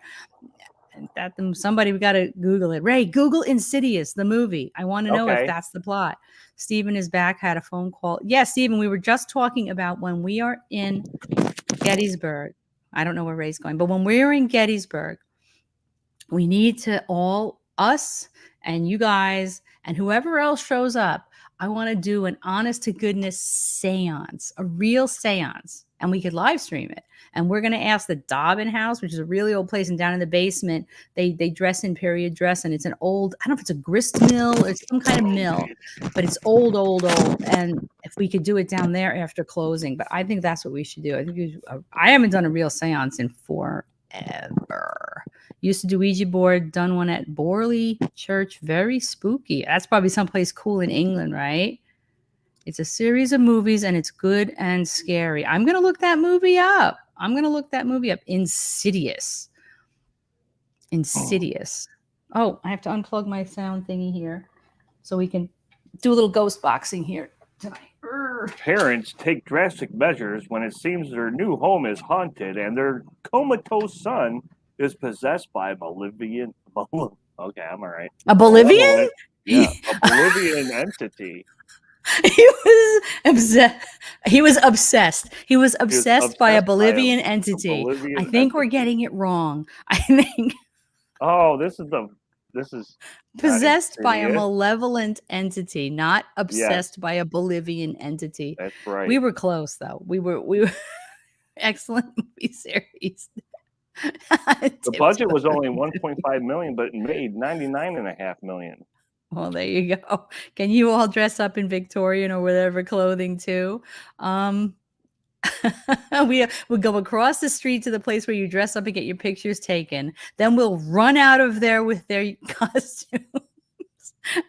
And somebody, we got to Google it. Ray, Google Insidious, the movie. I want to know if Okay. that's the plot. Stephen is back, had a phone call. Yes, Stephen, we were just talking about when we are in Gettysburg. I don't know where Ray's going, but when we're in Gettysburg, we need to all us and you guys and whoever else shows up. I want to do an honest to goodness seance, a real seance, and we could live stream it. And we're going to ask the Dobbin House, which is a really old place, and down in the basement, they dress in period dress, and it's an old, I don't know if it's a grist mill or some kind of mill, but it's old, old, old. And if we could do it down there after closing, but I think that's what we should do. I haven't done a real seance in forever. Used to do Ouija board, done one at Borley Church. Very spooky. That's probably someplace cool in England, right? It's a series of movies and it's good and scary. I'm going to look that movie up. Insidious. Insidious. Oh, I have to unplug my sound thingy here. so we can do a little ghost boxing here tonight. Parents take drastic measures when it seems their new home is haunted and their comatose son is possessed by a Bolivian. Okay, I'm all right. A Bolivian? Yeah, a Bolivian entity. He was obsessed. He was obsessed. He was obsessed by a Bolivian entity. I think we're getting it wrong. I think. Oh, this is possessed by a malevolent entity, not obsessed by a Bolivian entity. That's right. We were close though. We were excellent movie series. The budget was only 1.5 million, but it made 99.5 million. Well, there you go. Can you all dress up in Victorian or whatever clothing too? We'll go across the street to the place where you dress up and get your pictures taken. Then we'll run out of there with their costumes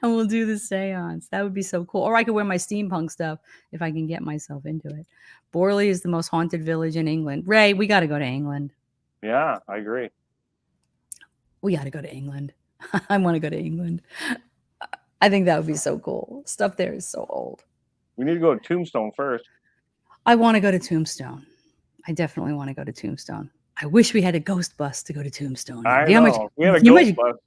and we'll do the seance. That would be so cool. Or I could wear my steampunk stuff if I can get myself into it. Borley is the most haunted village in England. Ray, we got to go to England. Yeah, I agree. We got to go to England. I want to go to England. I think that would be so cool. Stuff there is so old. We need to go to Tombstone first. I want to go to Tombstone. I definitely want to go to Tombstone. I wish we had a ghost bus to go to Tombstone. I know. We had a ghost bus.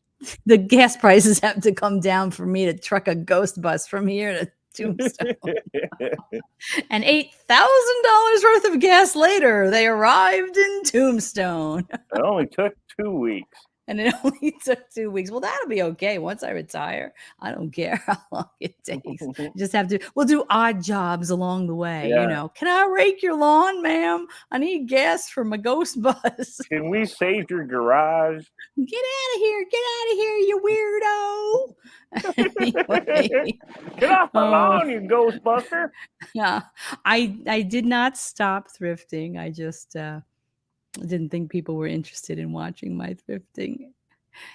The gas prices have to come down for me to truck a ghost bus from here to Tombstone. And $8,000 worth of gas later, they arrived in Tombstone. It only took 2 weeks. And it only took 2 weeks. Well, that'll be okay. Once I retire, I don't care how long it takes. Just have to, we'll do odd jobs along the way. Yeah. You know, can I rake your lawn, ma'am? I need gas for my ghost bus. Can we save your garage? Get out of here. Get out of here, you weirdo. Anyway. Get off my lawn, you Ghostbuster. Yeah. I did not stop thrifting. I just didn't think people were interested in watching my thrifting.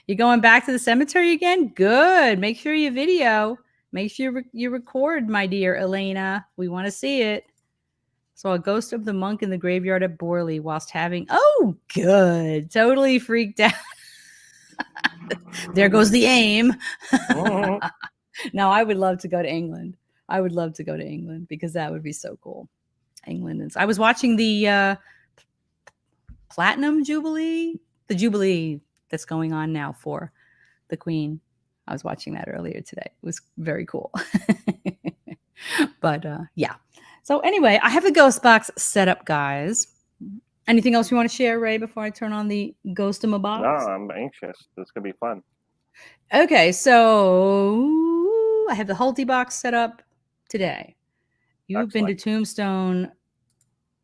You going back to the cemetery again? Good. Make sure you video. Make sure you record, my dear Elena. We want to see it. Saw a ghost of the monk in the graveyard at Borley whilst having... Oh, good. Totally freaked out. There goes the aim. No, I would love to go to England. I would love to go to England because that would be so cool. England. I was watching the... Platinum Jubilee, the Jubilee that's going on now for the Queen. I was watching that earlier today. It was very cool. But yeah. So anyway, I have the ghost box set up, guys. Anything else you want to share, Ray, before I turn on the ghost in my box? No, I'm anxious. This is going to be fun. Okay, so I have the Hultay box set up today. You've been to Tombstone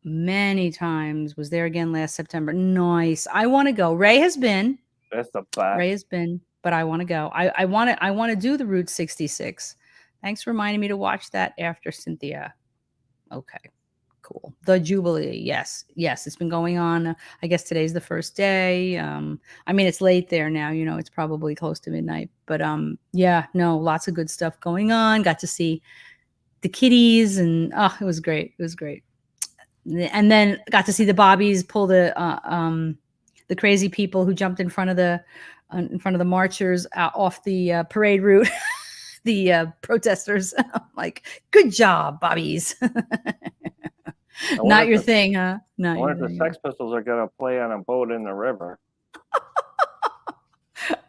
many times. Was there again last September. Nice. I want to go. Ray has been. That's the best. Ray has been, but I want to go. I want to do the Route 66. Thanks for reminding me to watch that after, Cynthia. Okay, cool. The Jubilee. Yes. It's been going on. I guess today's the first day. I mean, it's late there now. You know, it's probably close to midnight. But yeah, no, lots of good stuff going on. Got to see the kitties, and it was great. It was great. And then got to see the Bobbies pull the crazy people who jumped in front of the marchers off the parade route, the protesters. I'm like, good job, Bobbies. Not your thing, huh? I wonder if the Sex Pistols are going to play on a boat in the river.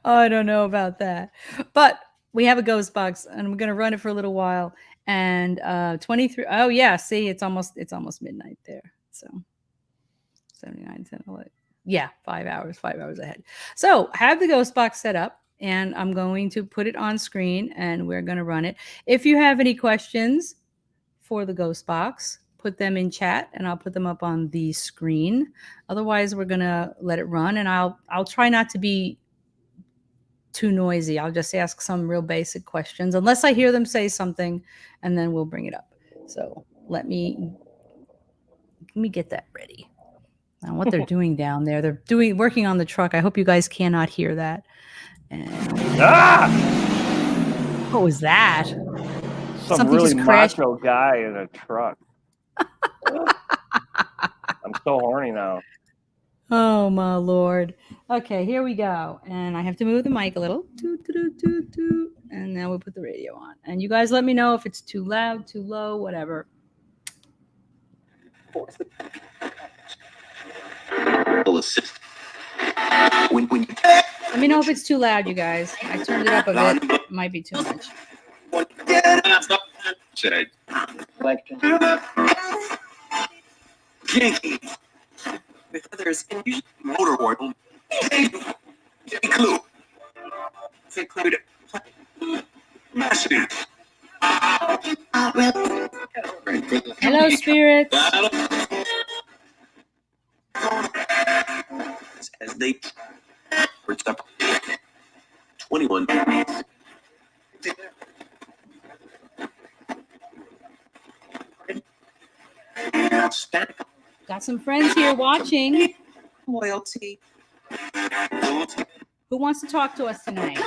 I don't know about that, but we have a ghost box, and I'm going to run it for a little while. And 23. Oh yeah, see, it's almost midnight there. So 79, 10, 11. Yeah, 5 hours ahead. So have the ghost box set up, and I'm going to put it on screen, and we're going to run it. If you have any questions for the ghost box, put them in chat, and I'll put them up on the screen. Otherwise, we're going to let it run, and I'll try not to be too noisy. I'll just ask some real basic questions unless I hear them say something, and then we'll bring it up. So let me get that ready. Now what they're doing down there, they're working on the truck. I hope you guys cannot hear that. And what was that? Something really macho guy in a truck. I'm so horny now. Oh my Lord. Okay, here we go. And I have to move the mic a little. And now we put the radio on. And you guys let me know if it's too loud, too low, whatever. Let me know if it's too loud, you guys. I turned it up a bit. It might be too much. There's motor oil. Clue. Include massive. Hello, spirits. As they were 21. Got some friends here watching. Loyalty. Who wants to talk to us tonight?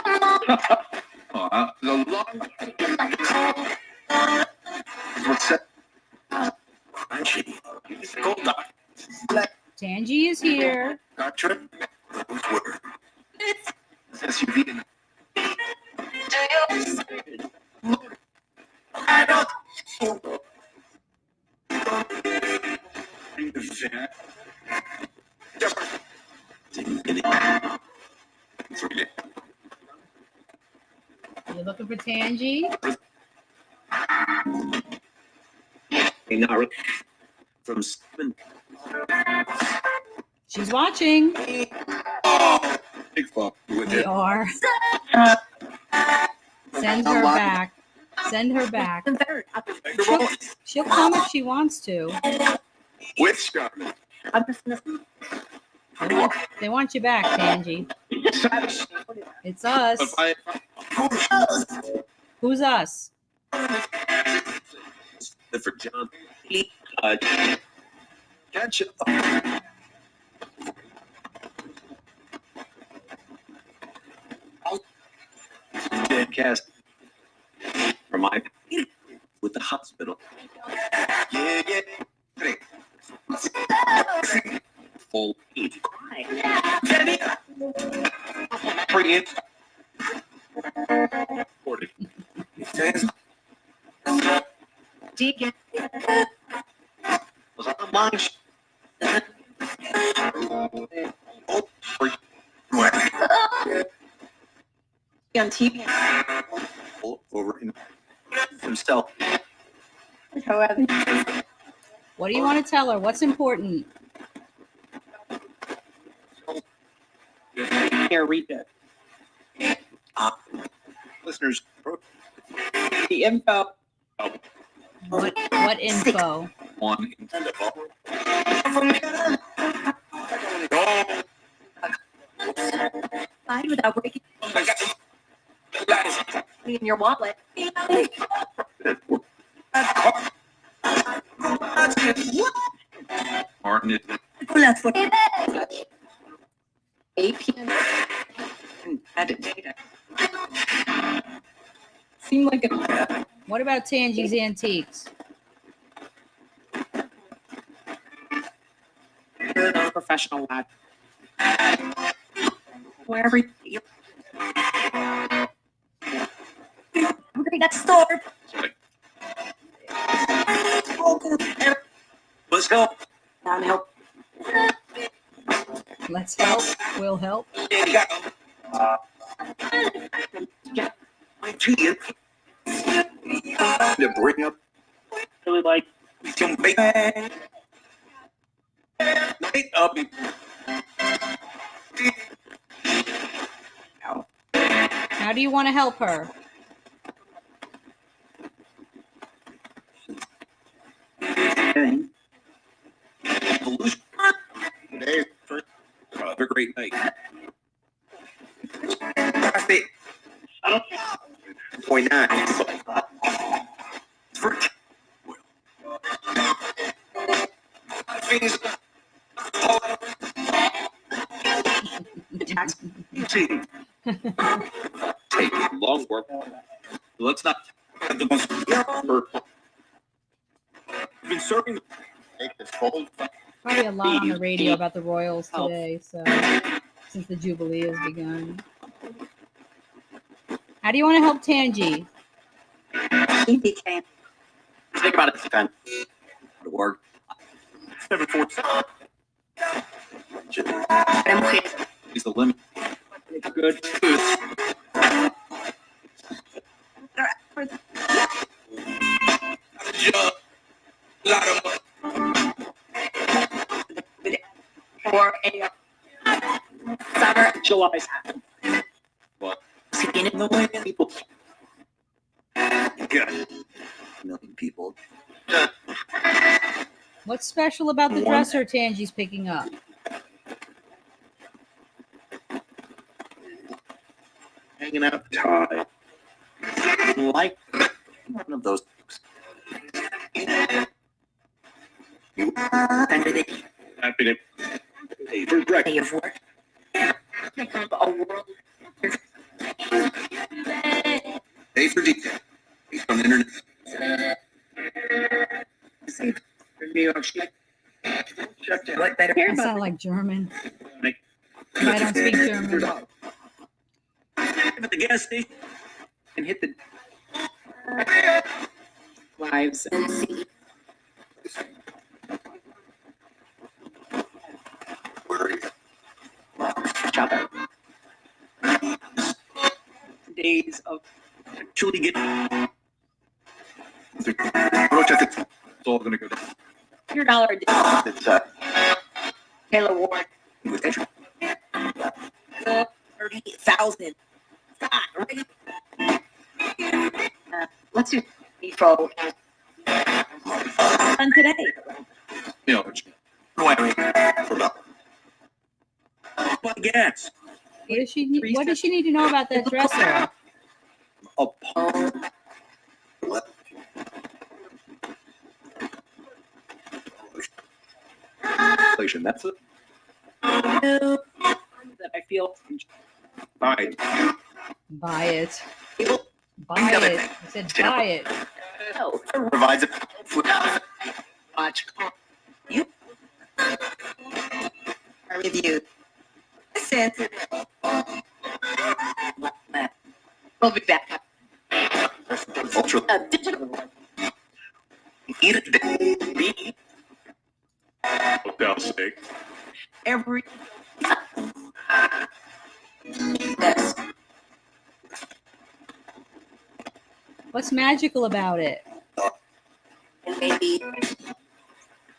Tangi is here. You're looking for Tangi? From 7. She's watching. Big fuck with We it. are. Send her back. Send her back. She'll come if she wants to. With Scarlet. They want you back, Tangi. It's us. Who's us? For John. Gotcha. Dead cast for my with the hospital. Yeah. Full heat. Bring it. 40. Deacon. Was on the lunch. On TV. Over himself. What do you want to tell her? What's important? Here, read that. Listeners, the info. What info? One. Fine without breaking in your wallet. Martin. That's what 8 p.m. Added data. Seemed like a What about Tangi's Antiques? professional lad. Wherever you okay, that's store. Let's go. Help. Let's help. We'll help. My tea. To bring up. Really like some bacon. Night up. How do you want to help her? Today, have a great night. Point 9. Take long work. Let's not have the most been serving this cold. Probably a lot on the radio about the Royals today, so since the Jubilee has begun. How do you want to help Tangi? Easy can. Think about it. Depend. Would work. 747. I'm okay. Is the limit. Good. For a summer July. What? Skin in the way. People. Good. Million people. What's special about the dresser Tangi's picking up? Hanging out tie. Like one of those. Under the Happy to pay for breakfast. day of work. A world. Pay for detail. Based on the internet. New York State. What better? I sound like German. I don't speak German. At the gas station and hit the Lives and see. where are you? Each other. Days of actually getting. It's all gonna go down. Your dollar a day. It's Taylor Ward. 30,000. Right? Let's do Pro on today. you know, for about. But gas. What does she need to know about that dresser? A pole. What? That's it. That I feel. Fine. Buy it. Buy it. I said buy it. No, Provides it. watch. You are reviewed. Sensitive. We'll be back. Ultra. Digital. Eat it. Hotel steak. Every. Yes. What's magical about it? And maybe.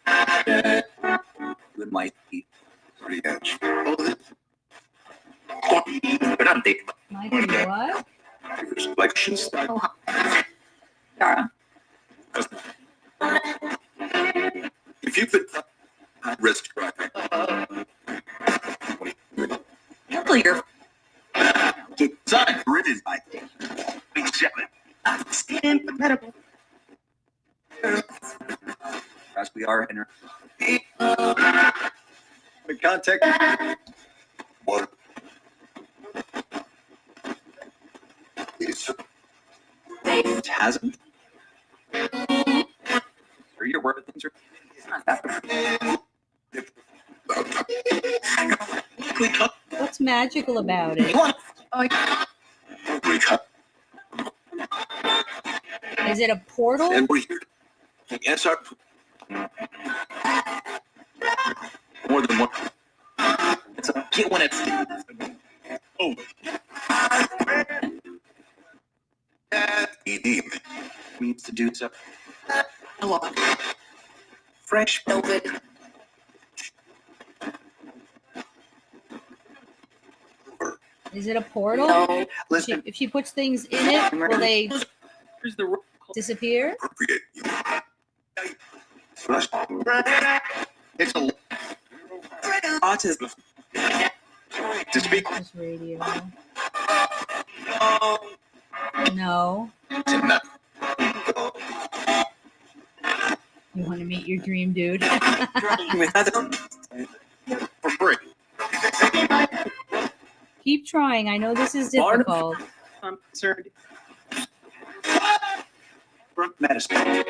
It might be pretty edge. Yeah. But I'm thinking Might be what? like she's like Dara. if you could risk driving. Clear. Get son written by Stand medical. as we are in her contact. What? It hasn't. Are you aware of things? It's not that. What's magical about it? Is it a portal? And we're here. Yes, our more than one. It's a get when it's oh. ED means to do so. Fresh Velvet. Is it a portal? No. Listen, If she puts things in it, will they here's the disappear? appropriate. It's a autism. To speak This radio. No. to not You want to meet your dream dude? for free. Keep trying. I know this is difficult. I'm concerned. Medicine.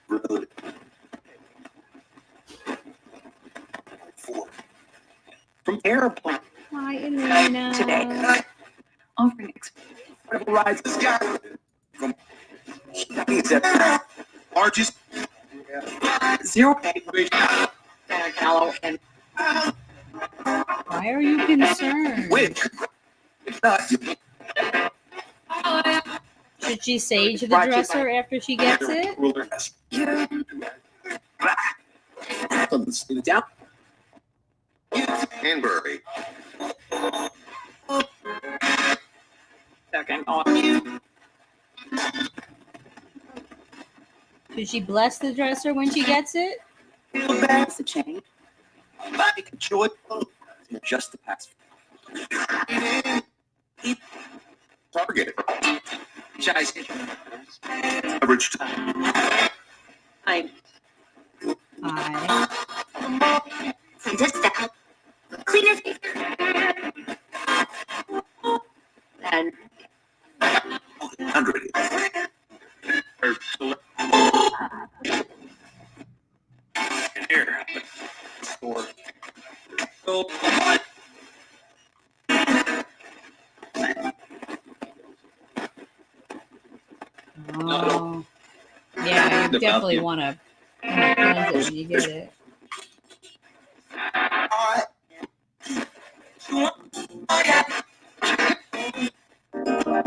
Road. 4. From airplane. Hi, Elena. Today. Offering experience. rise the sky from that largest Zero pay. Gallo and Why are you concerned? witch. It's not Should she sage the dresser after she gets it? wilderness. Down. Hanbury. second on. Should she bless the dresser when she gets it? Feel bad to change. Like joyful. Just the past. Target. Average time. I Hi. so just that. Clean your face. And 100. Here. Store. So, Oh. Yeah, you definitely want to cleanse it when you get it.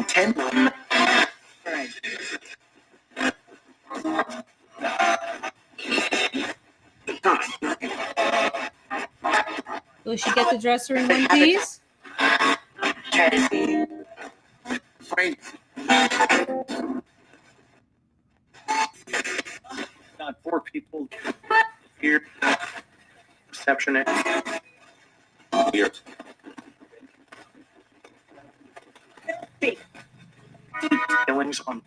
Ten. right. Will she get the dresser in one piece? Frank. Not 4 people here. Receptionist. Here. Killings on.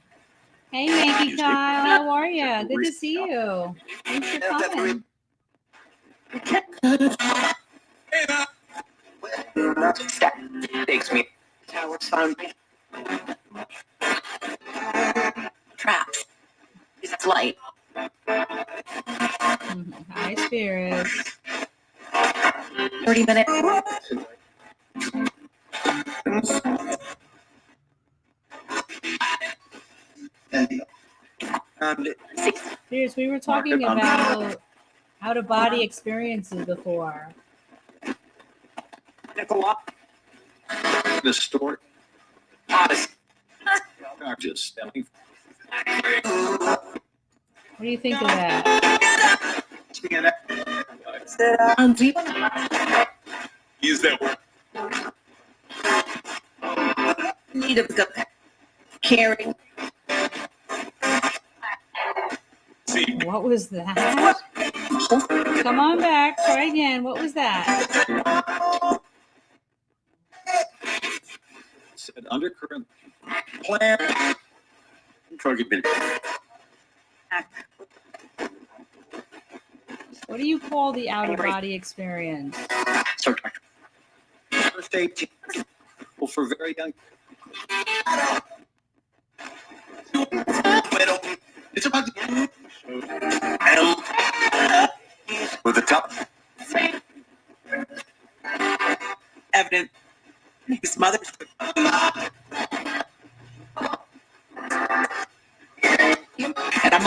Hey, Yankee Kyle, how are you? Good to see you. Thanks for coming. Takes me. Towers found traps. Because it's light. High spirits. 30 minutes. Spirits, we were talking about out-of-body experiences before. Go up. The story. Just stemming. What do you think of that? Use that word. Need of the caring. See, What was that? Come on back. Try again. What was that? said undercurrent plan. Drug administration. What do you call the out-of-body experience? So, doctor. First aid. Well, for very young. It's about the with the top. Evident. His mother's. And I'm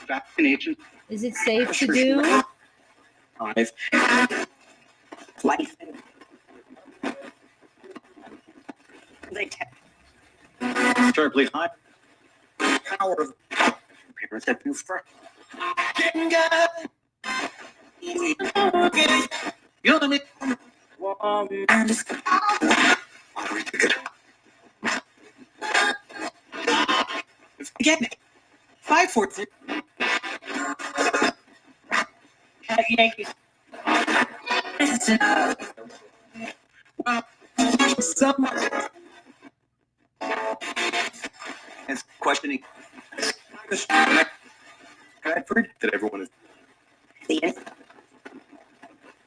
vaccination. Is it safe to do? 5. life. Terribly high. Power of parents that do first. You know what I mean? Lottery ticket. Again, 5-4. Yankees. Some. And questioning. Bradford that everyone is.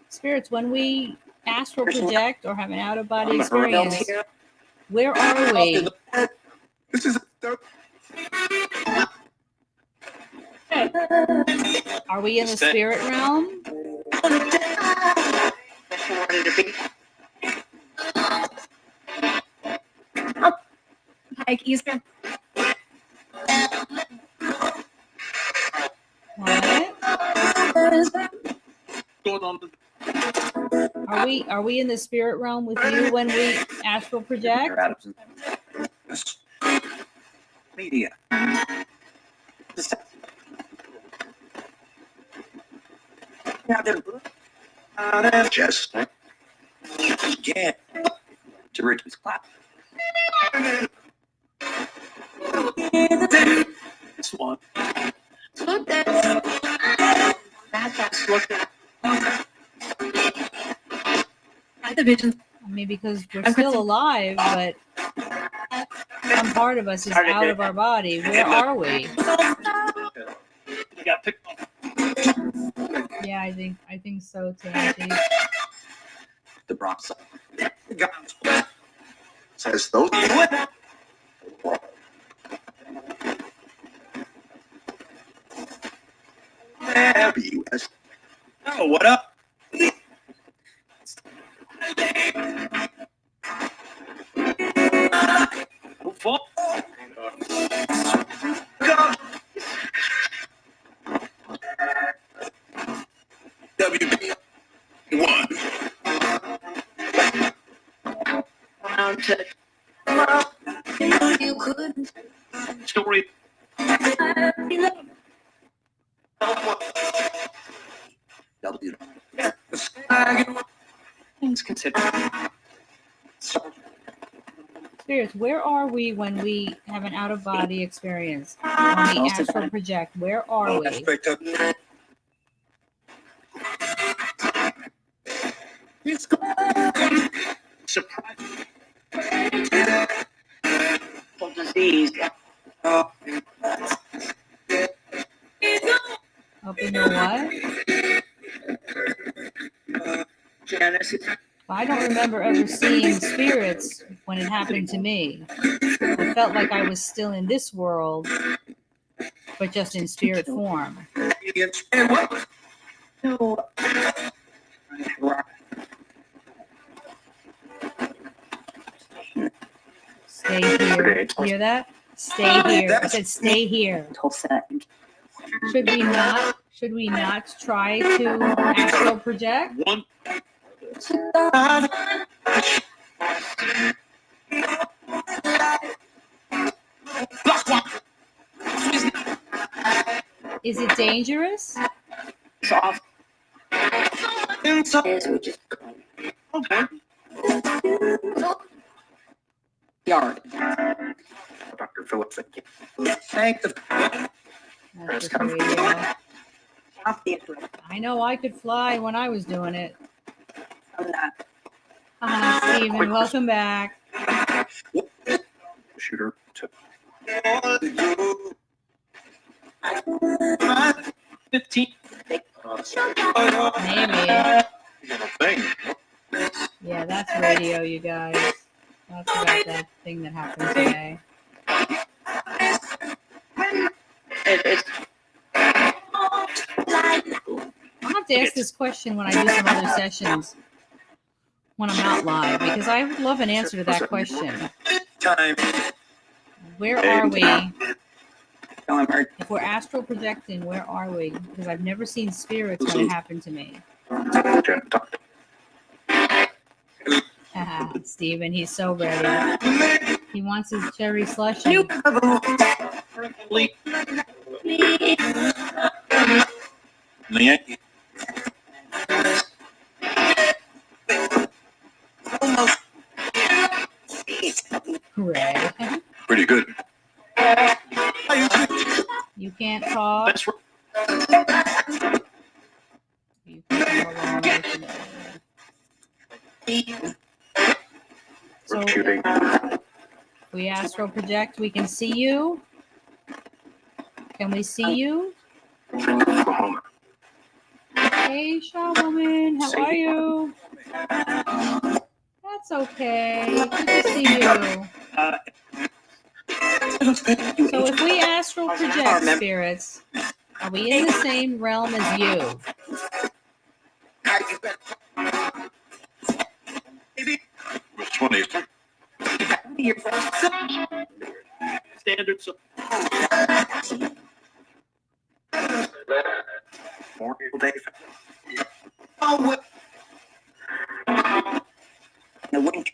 Spirits, when we astral project or have an out-of-body experience, where are we? This is Are we in the spirit realm? wanted to be. Oh, like Easter. What? Going on the Are we in the spirit realm with you when we astral project? media. Just yeah. To Richard's clap. This one. Look at that's look at. The vision. I mean, because we're still alive, but some part of us is out of our body. Where are we? You got picked up. Yeah, I think so, Timothy. The Bronx. Says those. U.S. Oh, what up? WB1. Round to. You could. Story. W. Things considered. Spirits, where are we when we have an out of body experience? When we astral project, where are we? Aspect of it's surprising. Disease. Up in the what? Genesis. I don't remember ever seeing spirits when it happened to me. I felt like I was still in this world, but just in spirit form. No. Stay here. Hear that? Stay here. I said stay here. Should we not try to astral project? One. Is it dangerous? Soft. Inside. Okay. Yard. Dr. Phillips. Thank the. That's just radio. I know I could fly when I was doing it. I'm not. Hi, Stephen. Welcome back. Shooter. 15. Maybe. Thing. Yeah, that's radio, you guys. That's about that thing that happened today. I'll have to ask this question when I do some other sessions when I'm not live, because I would love an answer to that question. Time. Where are we? If we're astral projecting, where are we? Because I've never seen spirits when it happened to me. Steven, he's so ready. He wants his cherry slushy. Ray. Pretty good. You can't talk. That's right. You can come along with me. So Shooting. we astral project, we can see you. Can we see you? Oklahoma. Hey, Shawwoman, how are you? That's okay. Good to see you. So if we astral project spirits, are we in the same realm as you? one is Your first standards of Memorial Day. Oh, well. The winter.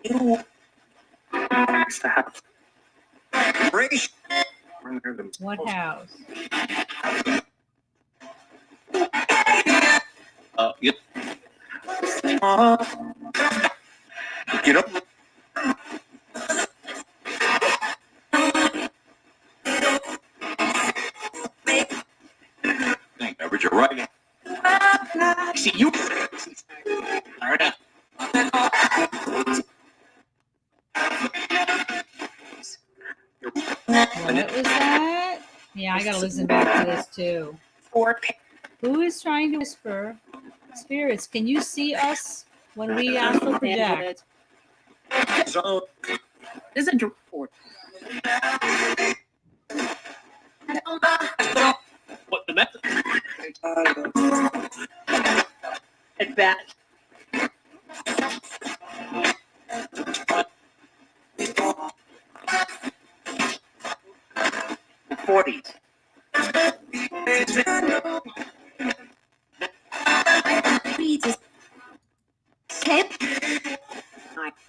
You it's the house. Race. What house? Yep. You know. Think, average, you're right. See you. All right. What was that? Yeah, I gotta listen back to this too. Who is trying to whisper? Spirits, can you see us when we astral project? So, This is a report. what the method? At bat. The 40s.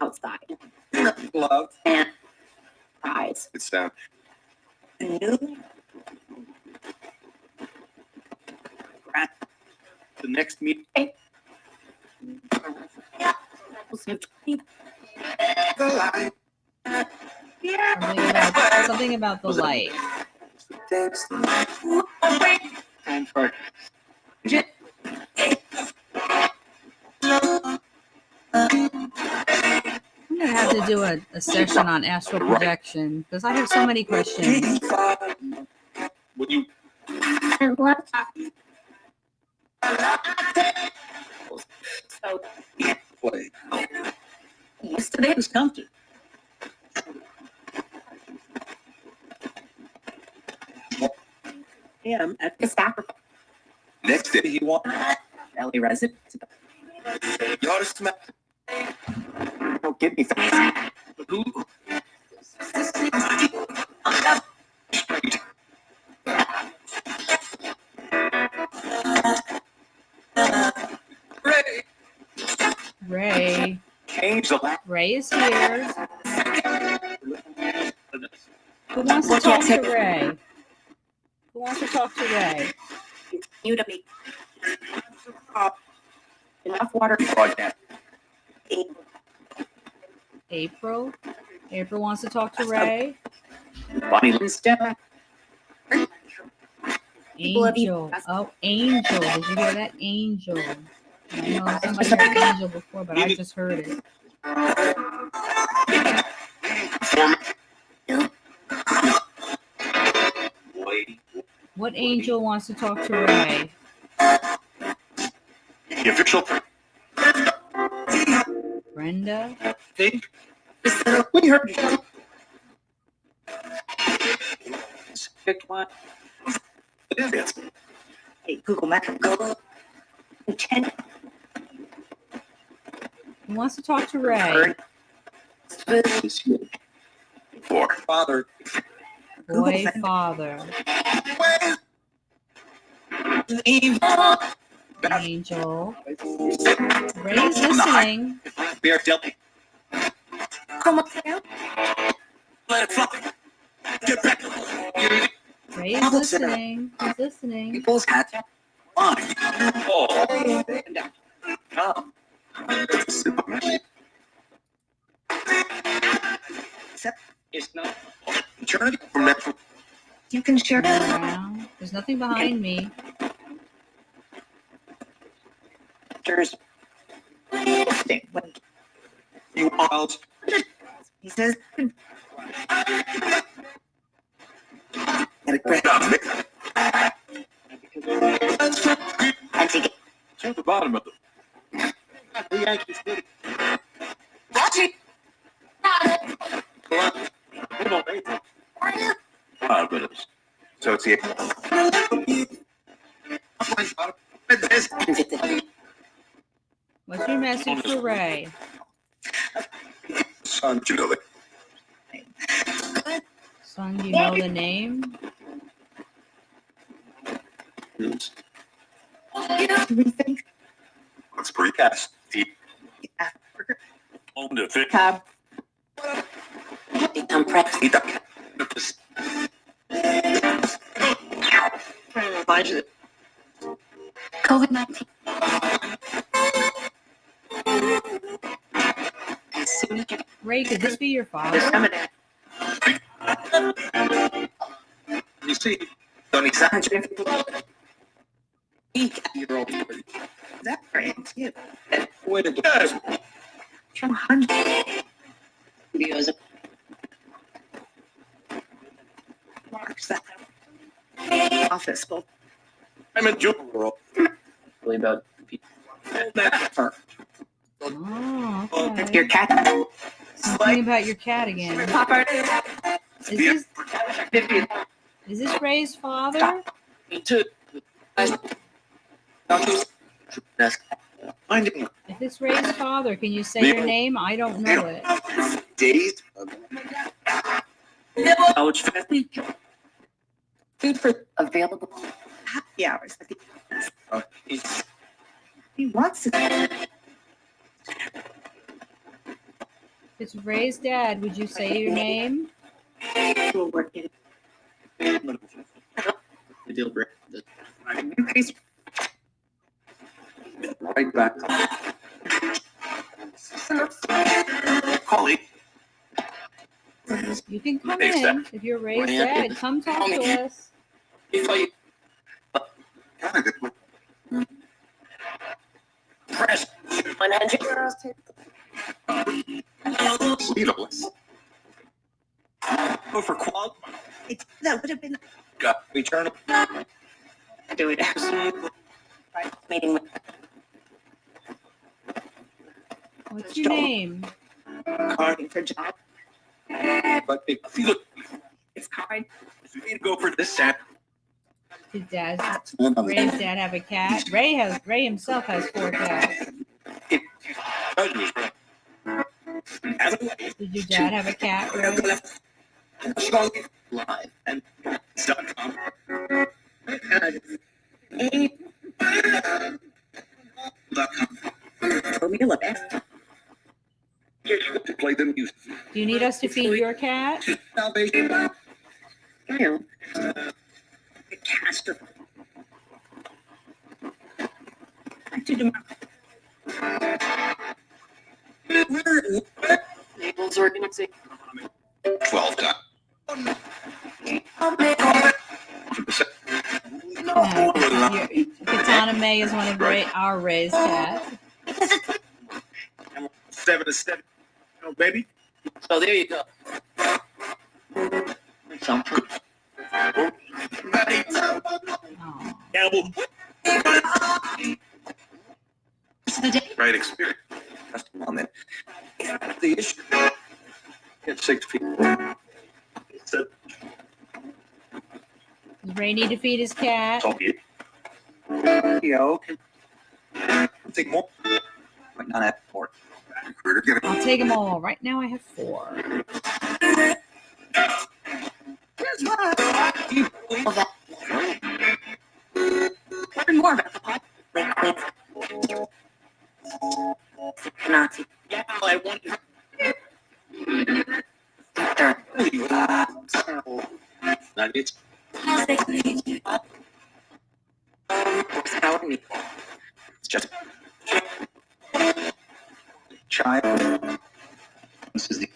Outside. Love. And eyes. It's down. New. The next meeting. Something about the light. And for I'm gonna have to do a session on astral projection because I have so many questions. when you So play. yesterday was comfortable. Him at the sacrifice. Next day he walked. LA resident. You ought to smell. Don't give me Who? Ray. Change the last. Ray is here. Who wants to talk to Ray? Who wants to talk to Ray? You to me. Enough water. Broadcast. April. April wants to talk to Ray. Bonnie Instead. Angel. Oh, Angel. Did you hear that? Angel. I know somebody heard Angel before, but I just heard it. What angel wants to talk to Ray? The official Brenda? thing. We heard you. Picked one. It is. Hey, Google Maps. Go. 10. Who wants to talk to Ray? For father. Boy, father. Angel. Ray's listening. We are dealt. Come on. Let it fly. Get back. Ray's listening. He's listening. People's hats on. Oh. Come. It's not eternity from that. You can share. Around. There's nothing behind me. Pictures. You are. He says. To the bottom of the. We actually split it. We don't make it. 5 minutes. So it's What What's your message for Ray? Son, you know that. Son, do you know the name? Everything. Let's precast. On the fit. Cab. Compressed. Budget. COVID-19. As soon as you Ray, could this be your father? You see, don't exaggerate. Year-old. that brand too. Wait a minute. 200 videos of marks that office both. I'm a jewel. Really about people. Oh, That's okay. your cat. Something about your cat again. Pop art. Is this Ray's father? Me too. Finding If it's Ray's father, can you say your name? I don't know it. days. College family. Food for available happy hours. He wants it. If it's Ray's dad, would you say your name? We'll work it. The deal breaker. Right back. Colleague. You can come Thanks, in. If you're Ray's dad, come talk to us. If I press 100 euros. Leaderless. Go for qual. That would have been Got return. do it absolutely. Right. Meeting with What's your name? calling for job. But if you look, It's hard. you need to go for this set. Did Ray's dad have a cat? Ray himself has 4 cats. Did your dad have a cat, Ray? Live and .com. Formula best. To play the music. Do you need us to feed your cat? Salvation. Kyle. Catastrophe. I did them. Labels organization. 12 times. Katana May is one of our Ray's cats. 7 to 7. Oh, baby. So there you go. Sounds good. Oh. Cowboy. Right experience. That's the one that. The issue. Get 6 people. So, Does Ray need to feed his cat? talk it. Yeah, okay. Take more. Might not have 4. Recruiter, get it. I'll take them all. Right now I have 4. Well, that. Learn more about the pot. Nazi. Yeah, I want to. Nuggets. It's just child. This is the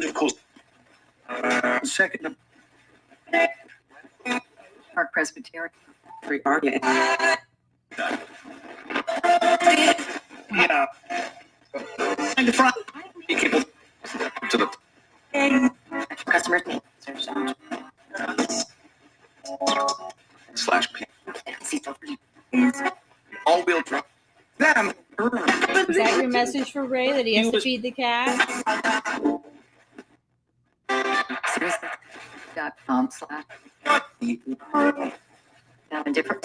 of course. Second. Park Presbyterian. Free bar. Yeah. And the front. Be careful. To the Customers. slash P. All-wheel drive. Them. Is that your message for Ray, that he has to feed the cat? .com/. Now in different.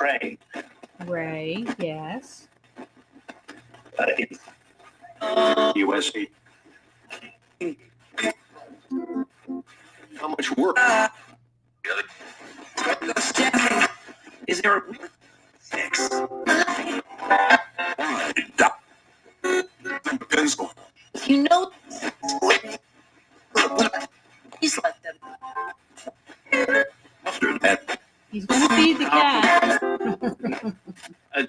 Ray. Ray, yes. It's USA. How much work? Is there a six? Pencil. You know, he's left them. Mustard. And He's going to feed the cat.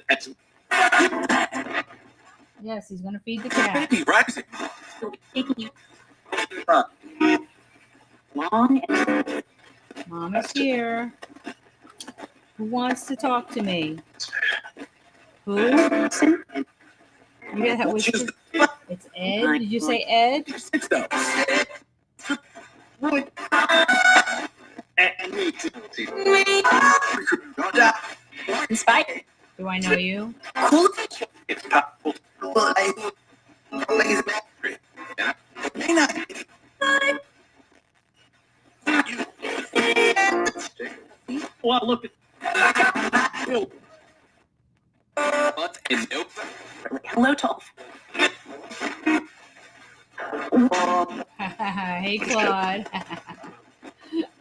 that's Yes, he's going to feed the cat. baby rising. He'll be taking you long and Mom is here. Who wants to talk to me? Who? listen and You hear that whisper? It's Ed. Did you say Ed? Six though. And me too. inspired. Do I know you? Cool. It's powerful. Well, look at what and nope. Hello to all. Hey, Claude.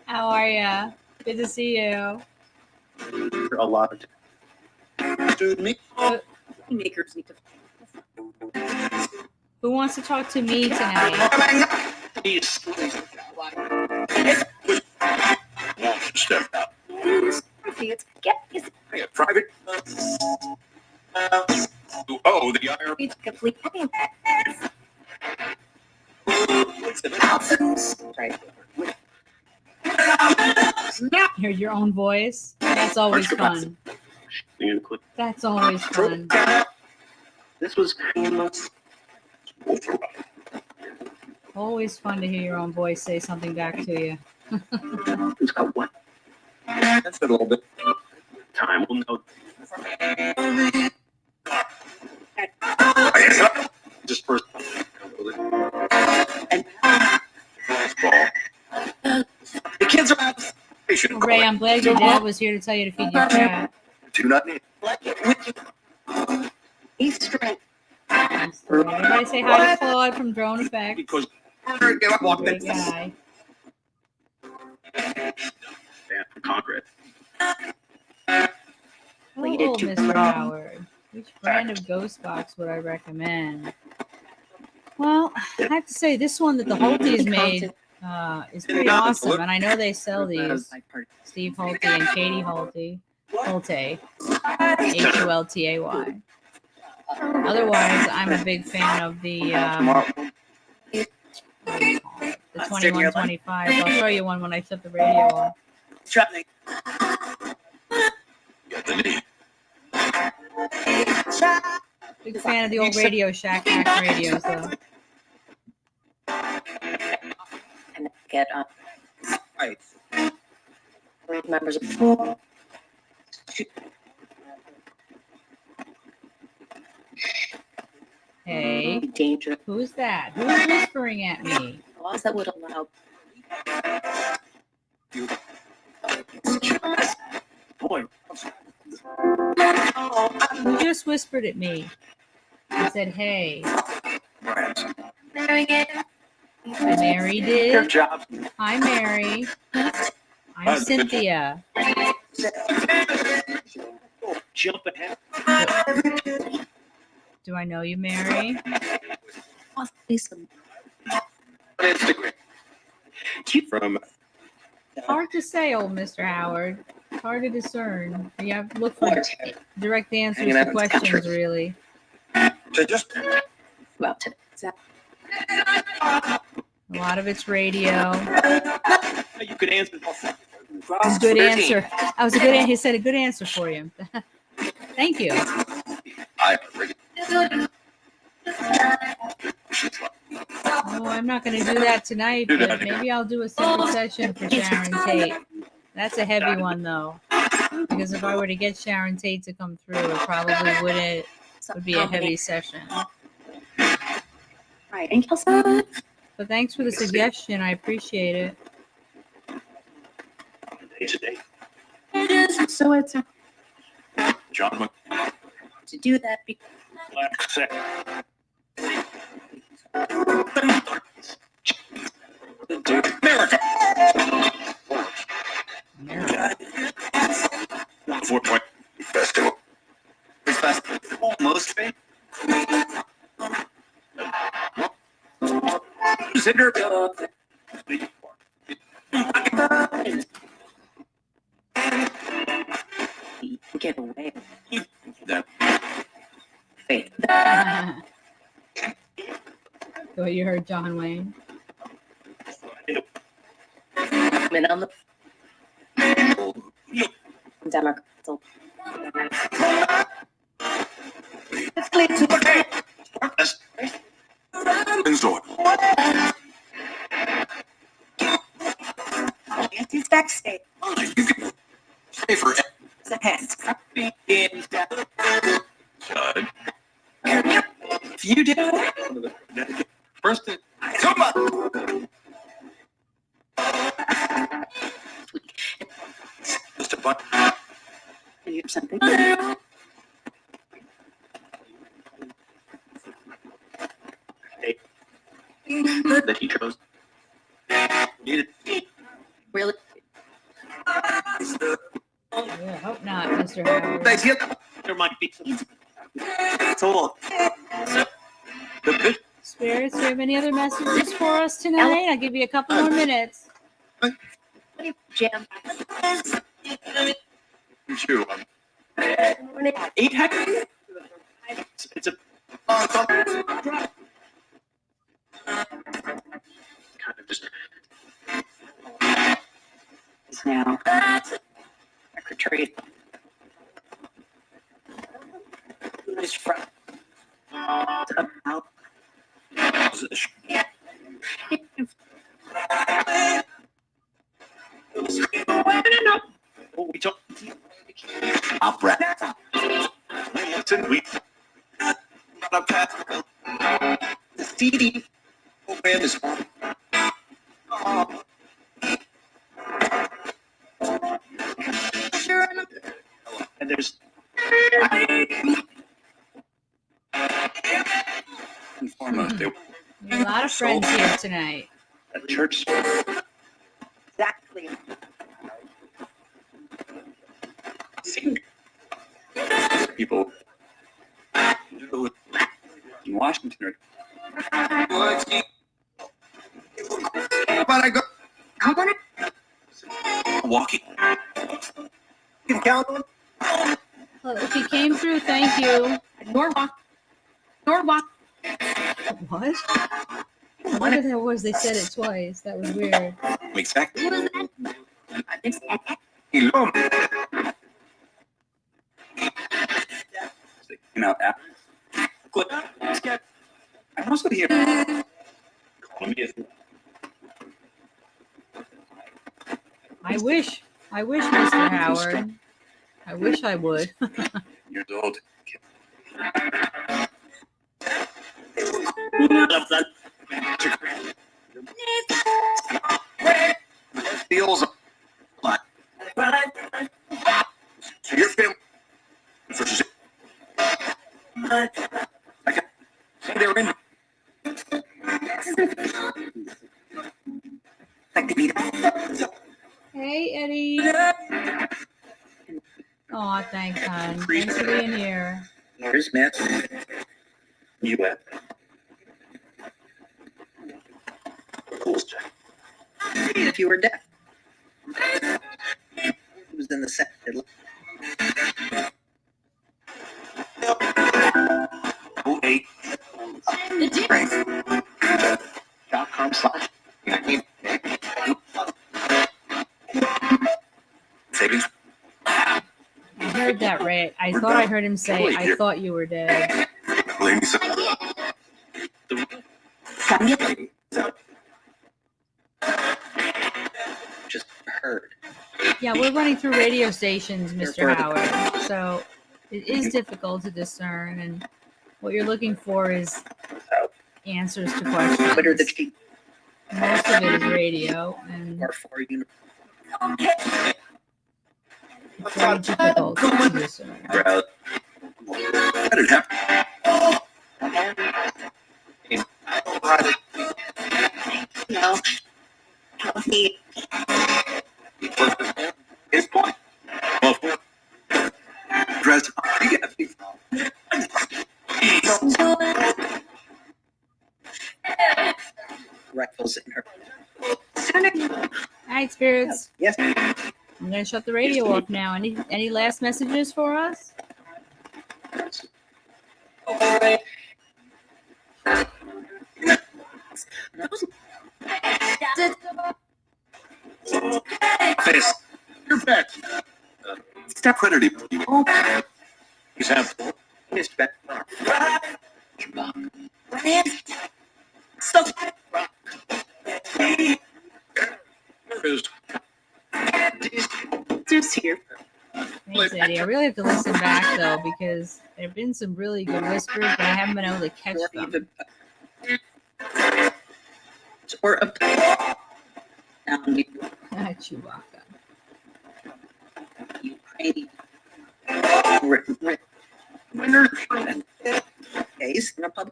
How are ya? Good to see you. A lot of dude, me. Makers need to. Who wants to talk to me tonight? He's step out. It's get is Private. Oh, the IR. it's complete. Hear your own voice? That's always fun. That's always fun. This was Always fun to hear your own voice say something back to you. it's got one. That's a little bit. Time will know. Just first. And the kids are out. Ray, I'm glad your dad was here to tell you to feed your cat. Do not need. He's strength. Everybody say hi to Claude from Drone Effects. Because Great guy. concrete. Hello, Mr. Howard. Which brand of ghost box would I recommend? Well, I have to say this one that the Hultay's made is pretty awesome, and I know they sell these. Steve Hultay and Katie Hultay. Hultay. Hultay. Otherwise, I'm a big fan of the 2125. I'll show you one when I shut the radio off. Big fan of the old Radio Shack hack radios, though. And get Right. members of Hey, danger who's that? Who's whispering at me? laws that would allow Boy. Who just whispered at me? I said, hey. Mary Your did. job. Hi, Mary. I'm Cynthia. Jump ahead. Do I know you, Mary? some Instagram. From Hard to say, old Mr. Howard. Hard to discern. You have to look for direct answers to questions, really. to just well to A lot of it's radio. you could answer. A good answer. I was a good. He said a good answer for you. Thank you. Oh, I'm not going to do that tonight, but maybe I'll do a separate session for Sharon Tate. That's a heavy one, though, because if I were to get Sharon Tate to come through, it probably would be a heavy session. right and Kelsa. But thanks for the suggestion. I appreciate it. Today. So it's John Mc. To do that, America. 420 festival. Festival. Most famous. Zinger. get away. That Faith. So you heard John Wayne. And on the Democrat. Anti-vaccine. you can pay for it. The hands. If you did first just a bunch. You have something. That he chose. Needed. Really? I hope not, Mr. Howard. There might be some. So, the bit. Spirits, do you have any other messages for us tonight? I'll give you a couple more minutes. Jam. True. 8 hectares. It's a kind of just Now. Secretary. Who's from? About. position. Oh, we talk. Opera. Listen, we. The CD program is on. Sure. And there's. And foremost, there We have a lot of friends here tonight. a church. Exactly. Sing. People in Washington are. But I go I want walking. You can count on. Well, if you came through, thank you. Norwalk. Norwalk. What? Whatever that was, they said it twice. That was weird. Exactly. Who is that? Hello. They came out after. Click. I'm also here. Columbia. I wish, Mr. Howard. I wish I would. Years old. Feels a lot. So your family. I can say they were in. Like to beat up. Hey, Eddie. Aw, thanks, hon. Thanks for being here. Here's Matt. You if you were deaf. It was in the set. Oh, 8. .com/. Savings. I heard that right. I thought I heard him say, I thought you were dead. Just heard. Yeah, we're running through radio stations, Mr. Howard. So it is difficult to discern. And what you're looking for is answers to questions. Twitter that you Most of it is radio. And are for you. very difficult to discern. Browse. Let it happen. No. Help me. His point. Well, dress. Rectals in her. All right, spirits. Yes. I'm gonna shut the radio off now. Any last messages for us? Face. You're back. Step credit. He's have. His back. So just here. Thanks, Eddie. I really have to listen back though because there have been some really good whispers, but I haven't been able to catch them. Or up. Chewbacca. Winner. Ace in a pub.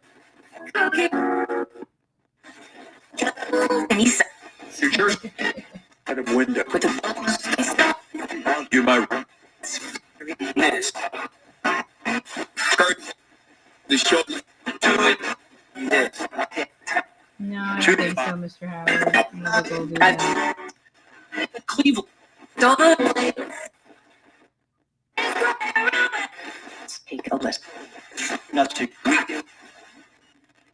Anissa. You're sure? Out of window. With a You my room. Yes. The show. Do it. Yes. No, I don't think so, Mr. Howard. I'm gonna go do that. Cleveland. don't Take a list. Not to.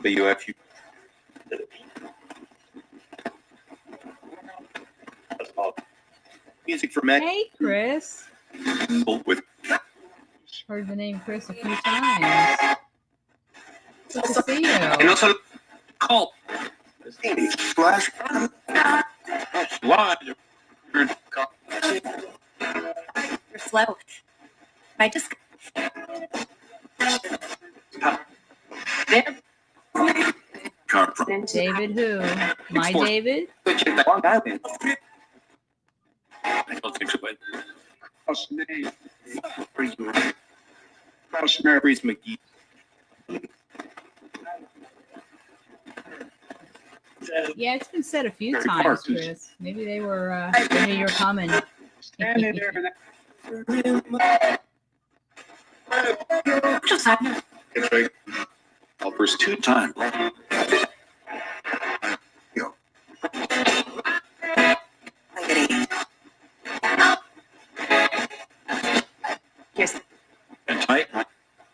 But you have you. That's all. Music for men. Hey, Chris. With Heard the name Chris a few times. Good to see you. and also call. Flash. Live. You're slow. I just there. Car from. David who? My David? Long Island. I don't think so, but. House name. House Mary's McGee. Yeah, it's been said a few times, Chris. Maybe they were, they knew you were coming. Standing there and Just happened. that's right. Offers 2 times. Here's And tight.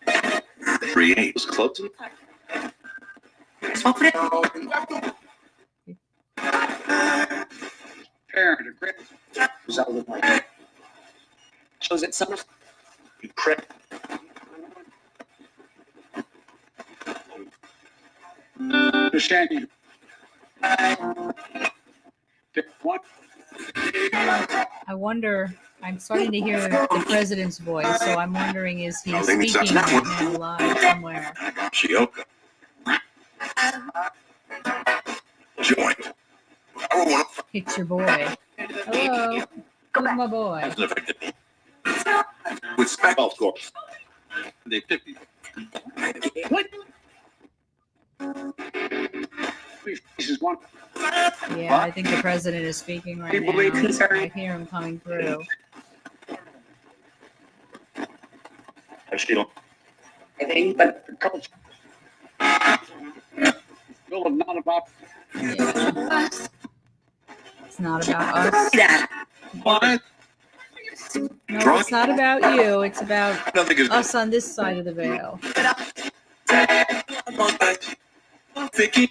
3-8 was close. open it. Parent, a great result of my shows it summer. You prep. Shandy. What? I wonder, I'm starting to hear the president's voice, so I'm wondering, is he speaking right now live somewhere? Shioka. Join. It's your boy. Hello. Who's my boy? Hasn't affected me. With spec golf course. They 50. What? This is one. Yeah, I think the president is speaking right People leave now. concern. I hear him coming through. Actually, don't. Anything but the culture. Bill of not about. Yeah. It's not about us. What? No, it's not about you. It's about Nothing is. us on this side of the veil. Vicky.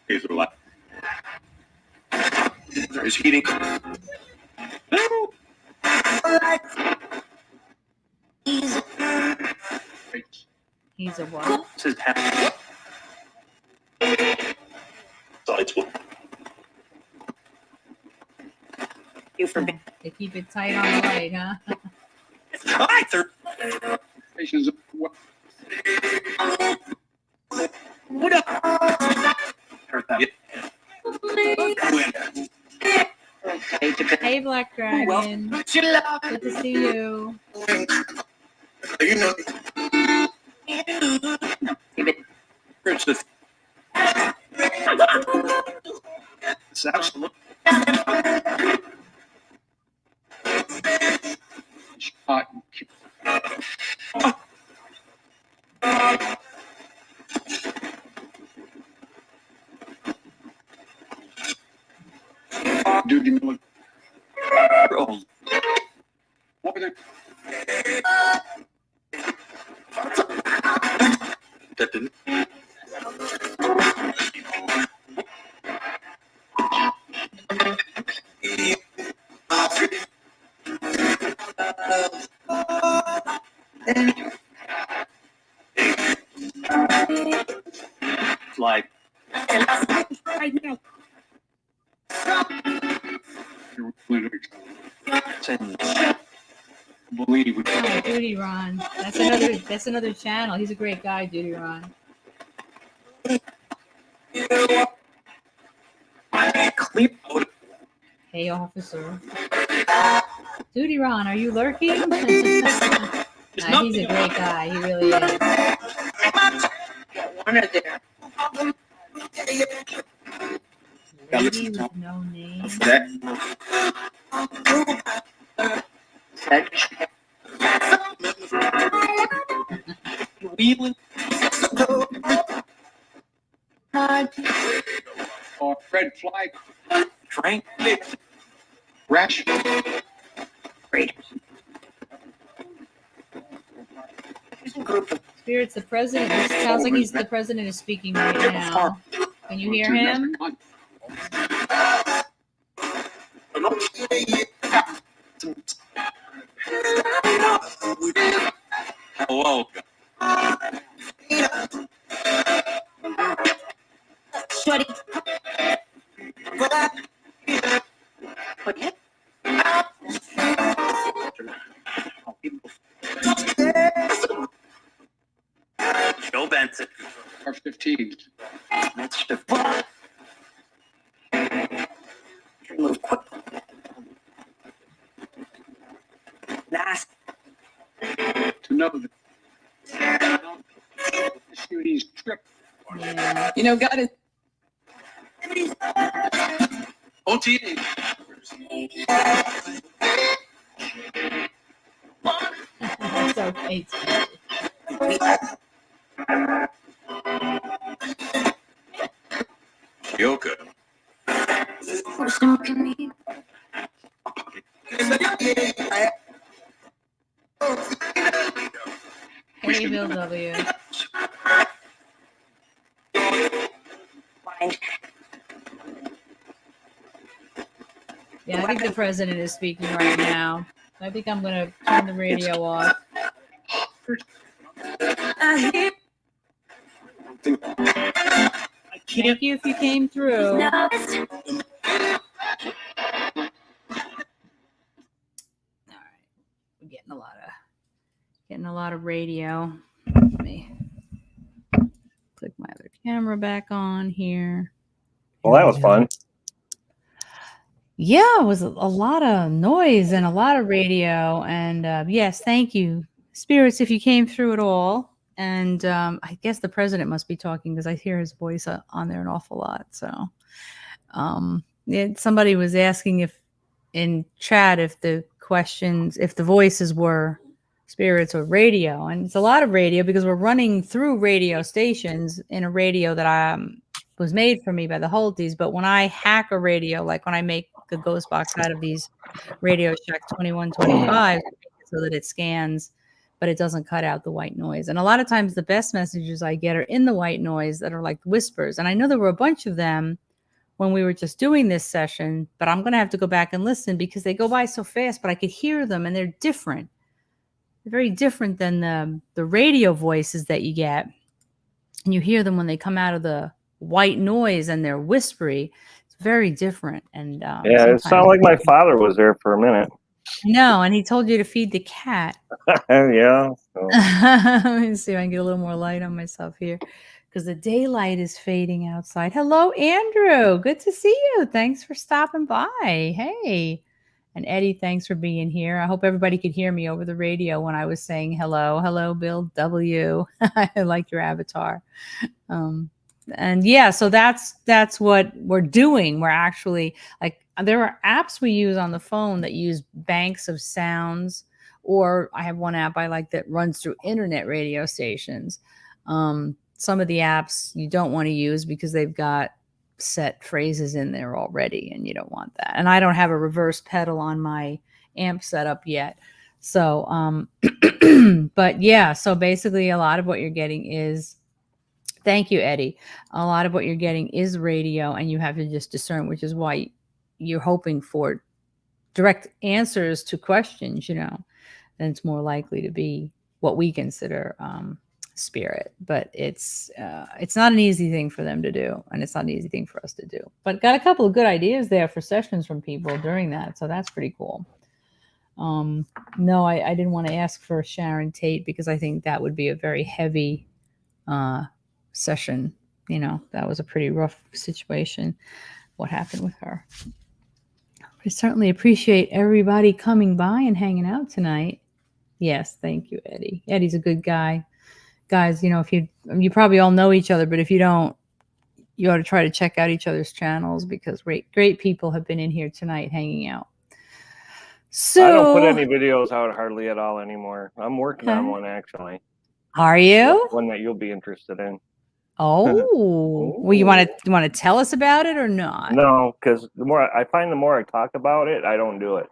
Here's what there's heating. No. He's a what? This is happening. Sides will. You for They keep it tight on the light, huh? Hi, sir. Patients. What up? Heard that. Hey, Black Dragon. Good to see you. You know, Princess. It's absolutely. Shot and killed. Dude, you know what? Oh. What were they? That didn't. Like, right now. You're literally believe it. Oh, Duty Ron. That's another channel. He's a great guy, Duty Ron. Clear. Hey, officer. Duty Ron, are you lurking? Nah, he's a great guy. He really is. One of there. Lady with no name. That. Wheeling. Or red flag. Train. Rash. Great. Spirits, the president. It sounds like the president is speaking right now. Can you hear him? Hello. Shorty. Joe Benson. R15. That's the move quick. Nice. To know that the shooting's trip. Yeah. You know, God is. OTA. It's okay. Yoga. Smoking me. Hey, Bill W. Yeah, I think the president is speaking right now. I think I'm going to turn the radio off. Thank you if you came through. All right, we're getting a lot of radio. Let me click my other camera back on here. Well, that was fun. Yeah, it was a lot of noise and a lot of radio. And yes, thank you, spirits, if you came through at all. And I guess the president must be talking because I hear his voice on there an awful lot. So somebody was asking if in chat if the voices were spirits or radio. And it's a lot of radio because we're running through radio stations in a radio that was made for me by the Hultays. But when I hack a radio, like when I make a ghost box out of these Radio Shack 2125 so that it scans, but it doesn't cut out the white noise. And a lot of times the best messages I get are in the white noise that are like whispers. And I know there were a bunch of them when we were just doing this session, but I'm going to have to go back and listen because they go by so fast, but I could hear them and they're different. They're very different than the radio voices that you get. And you hear them when they come out of the white noise and they're whispery. It's very different. And yeah, it sounded like my father was there for a minute. No, and he told you to feed the cat. Yeah. So. Let me see if I can get a little more light on myself here because the daylight is fading outside. Hello, Andrew. Good to see you. Thanks for stopping by. Hey. And Eddie, thanks for being here. I hope everybody could hear me over the radio when I was saying hello. Hello, Bill W. I like your avatar. And yeah, so that's what we're doing. We're actually like, there are apps we use on the phone that use banks of sounds, or I have one app I like that runs through internet radio stations. Some of the apps you don't want to use because they've got set phrases in there already, and you don't want that. And I don't have a reverse pedal on my amp setup yet. So, but yeah, so basically a lot of what you're getting is, thank you, Eddie. A lot of what you're getting is radio, and you have to just discern, which is why you're hoping for direct answers to questions, then it's more likely to be what we consider spirit. But it's not an easy thing for them to do, and it's not an easy thing for us to do. But got a couple of good ideas there for sessions from people during that, so that's pretty cool. No, I didn't want to ask for Sharon Tate because I think that would be a very heavy session. That was a pretty rough situation, what happened with her. I certainly appreciate everybody coming by and hanging out tonight. Yes, thank you, Eddie. Eddie's a good guy. Guys, if you probably all know each other, but if you don't, you ought to try to check out each other's channels because great people have been in here tonight hanging out. So I don't put any videos out hardly at all anymore. I'm working on one actually. Are you? One that you'll be interested in. Oh, well, you want to tell us about it or not? No, because the more I talk about it, I don't do it.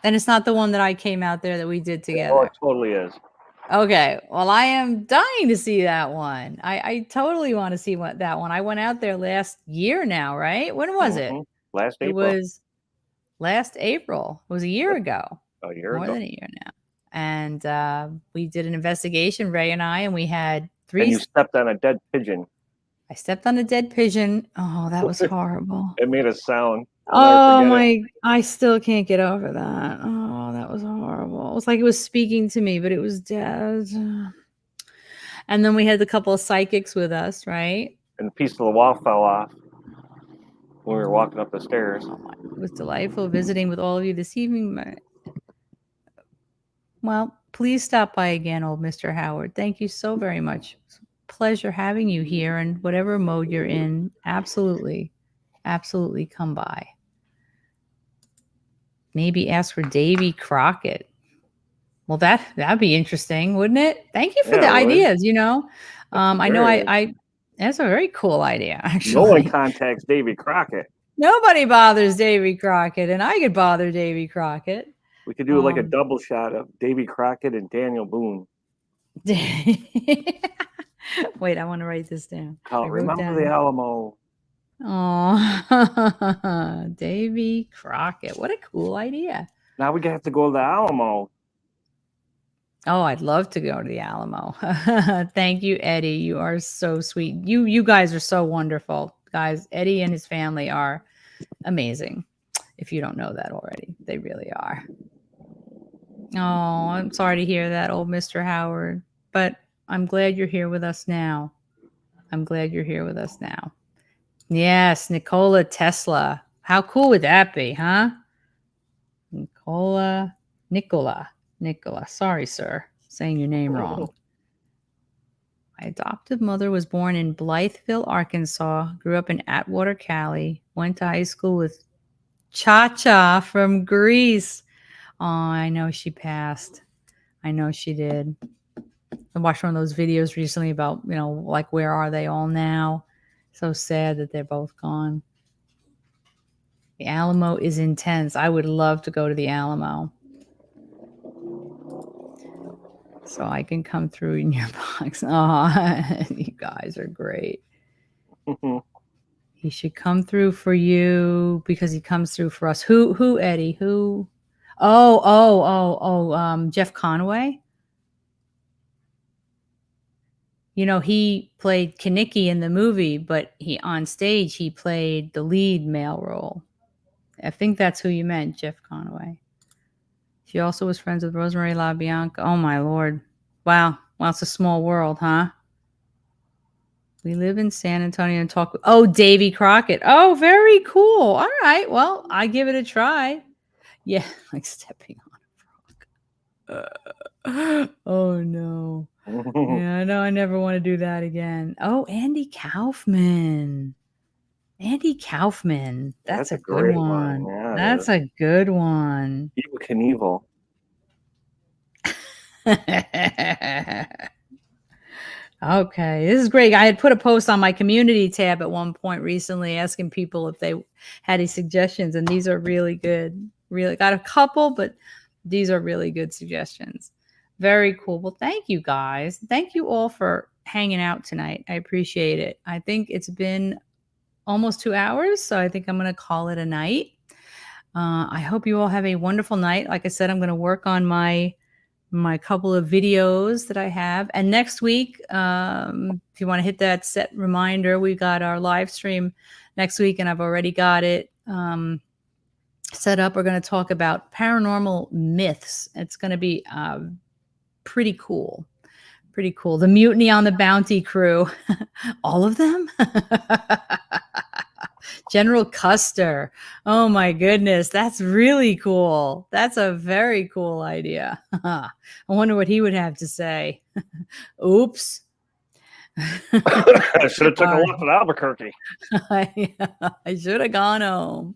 And it's not the one that I came out there that we did together. Oh, it totally is. Okay, well, I am dying to see that one. I totally want to see that one. I went out there last year now, right? When was it? Last April. It was last April. It was a year ago. A year More ago. than a year now. And we did an investigation, Ray and I, and we had 3. And you stepped on a dead pigeon. I stepped on a dead pigeon. Oh, that was horrible. It made a sound. I still can't get over that. Oh, that was horrible. It was like it was speaking to me, but it was dead. And then we had a couple of psychics with us, right? And a piece of the wall fell off when we were walking up the stairs. It was delightful visiting with all of you this evening. Well, please stop by again, old Mr. Howard. Thank you so very much. It's a pleasure having you here, and whatever mode you're in, absolutely come by. Maybe ask for Davy Crockett. Well, that'd be interesting, wouldn't it? Thank you for the ideas. I know that's a very cool idea. Actually, no one contacts Davy Crockett. Nobody bothers Davy Crockett, and I could bother Davy Crockett. We could do like a double shot of Davy Crockett and Daniel Boone. Wait, I want to write this down. Remember the Alamo. Oh, Davy Crockett. What a cool idea. Now we have to go to the Alamo. Oh, I'd love to go to the Alamo. Thank you, Eddie. You are so sweet. You guys are so wonderful. Guys, Eddie and his family are amazing. If you don't know that already, they really are. Oh, I'm sorry to hear that, old Mr. Howard. But I'm glad you're here with us now. Yes, Nikola Tesla. How cool would that be, huh? Nicola. Sorry, sir. Saying your name wrong. My adoptive mother was born in Blytheville, Arkansas, grew up in Atwater, Cali, went to high school with Cha-Cha from Greece. Oh, I know she passed. I know she did. I watched one of those videos recently about, like, where are they all now? So sad that they're both gone. The Alamo is intense. I would love to go to the Alamo. So I can come through in your box. Oh, you guys are great. He should come through for you because he comes through for us. Who, Eddie? Who? Jeff Conway. He played Kaniki in the movie, but on stage he played the lead male role. I think that's who you meant, Jeff Conway. She also was friends with Rosemary LaBianca. Oh my Lord. Wow. Well, it's a small world, huh? We live in San Antonio and talk. Oh, Davy Crockett. Oh, very cool. All right. Well, I give it a try. Yeah, like stepping on a frog. Oh no. Yeah, I know I never want to do that again. Oh, Andy Kaufman. Andy Kaufman. That's That's a a good great one. one. Yeah, it That's is. a good one. Evil Knievel. Okay, this is great. I had put a post on my community tab at one point recently asking people if they had any suggestions, and these are really good. Really got a couple, but these are really good suggestions. Very cool. Well, thank you guys. Thank you all for hanging out tonight. I appreciate it. I think it's been almost 2 hours, so I think I'm going to call it a night. I hope you all have a wonderful night. Like I said, I'm going to work on my couple of videos that I have. And next week, if you want to hit that set reminder, we got our live stream next week, and I've already got it set up. We're going to talk about paranormal myths. It's going to be pretty cool. Pretty cool. The Mutiny on the Bounty Crew. All of them? General Custer. Oh my goodness. That's really cool. That's a very cool idea. I wonder what he would have to say. Oops. I should have took a All left at Albuquerque. right. I should have gone home.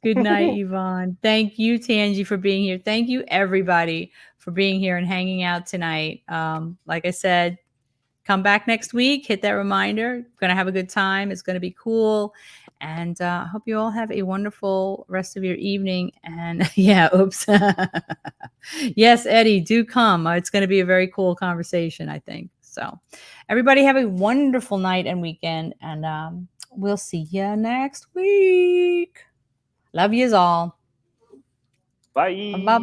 Good night, Yvonne. Thank you, Tangi, for being here. Thank you, everybody, for being here and hanging out tonight. Like I said, come back next week. Hit that reminder. Going to have a good time. It's going to be cool. And I hope you all have a wonderful rest of your evening. And yeah, oops. Yes, Eddie, do come. It's going to be a very cool conversation, I think. So everybody have a wonderful night and weekend. And we'll see you next week. Love yous all. Bye. Bye.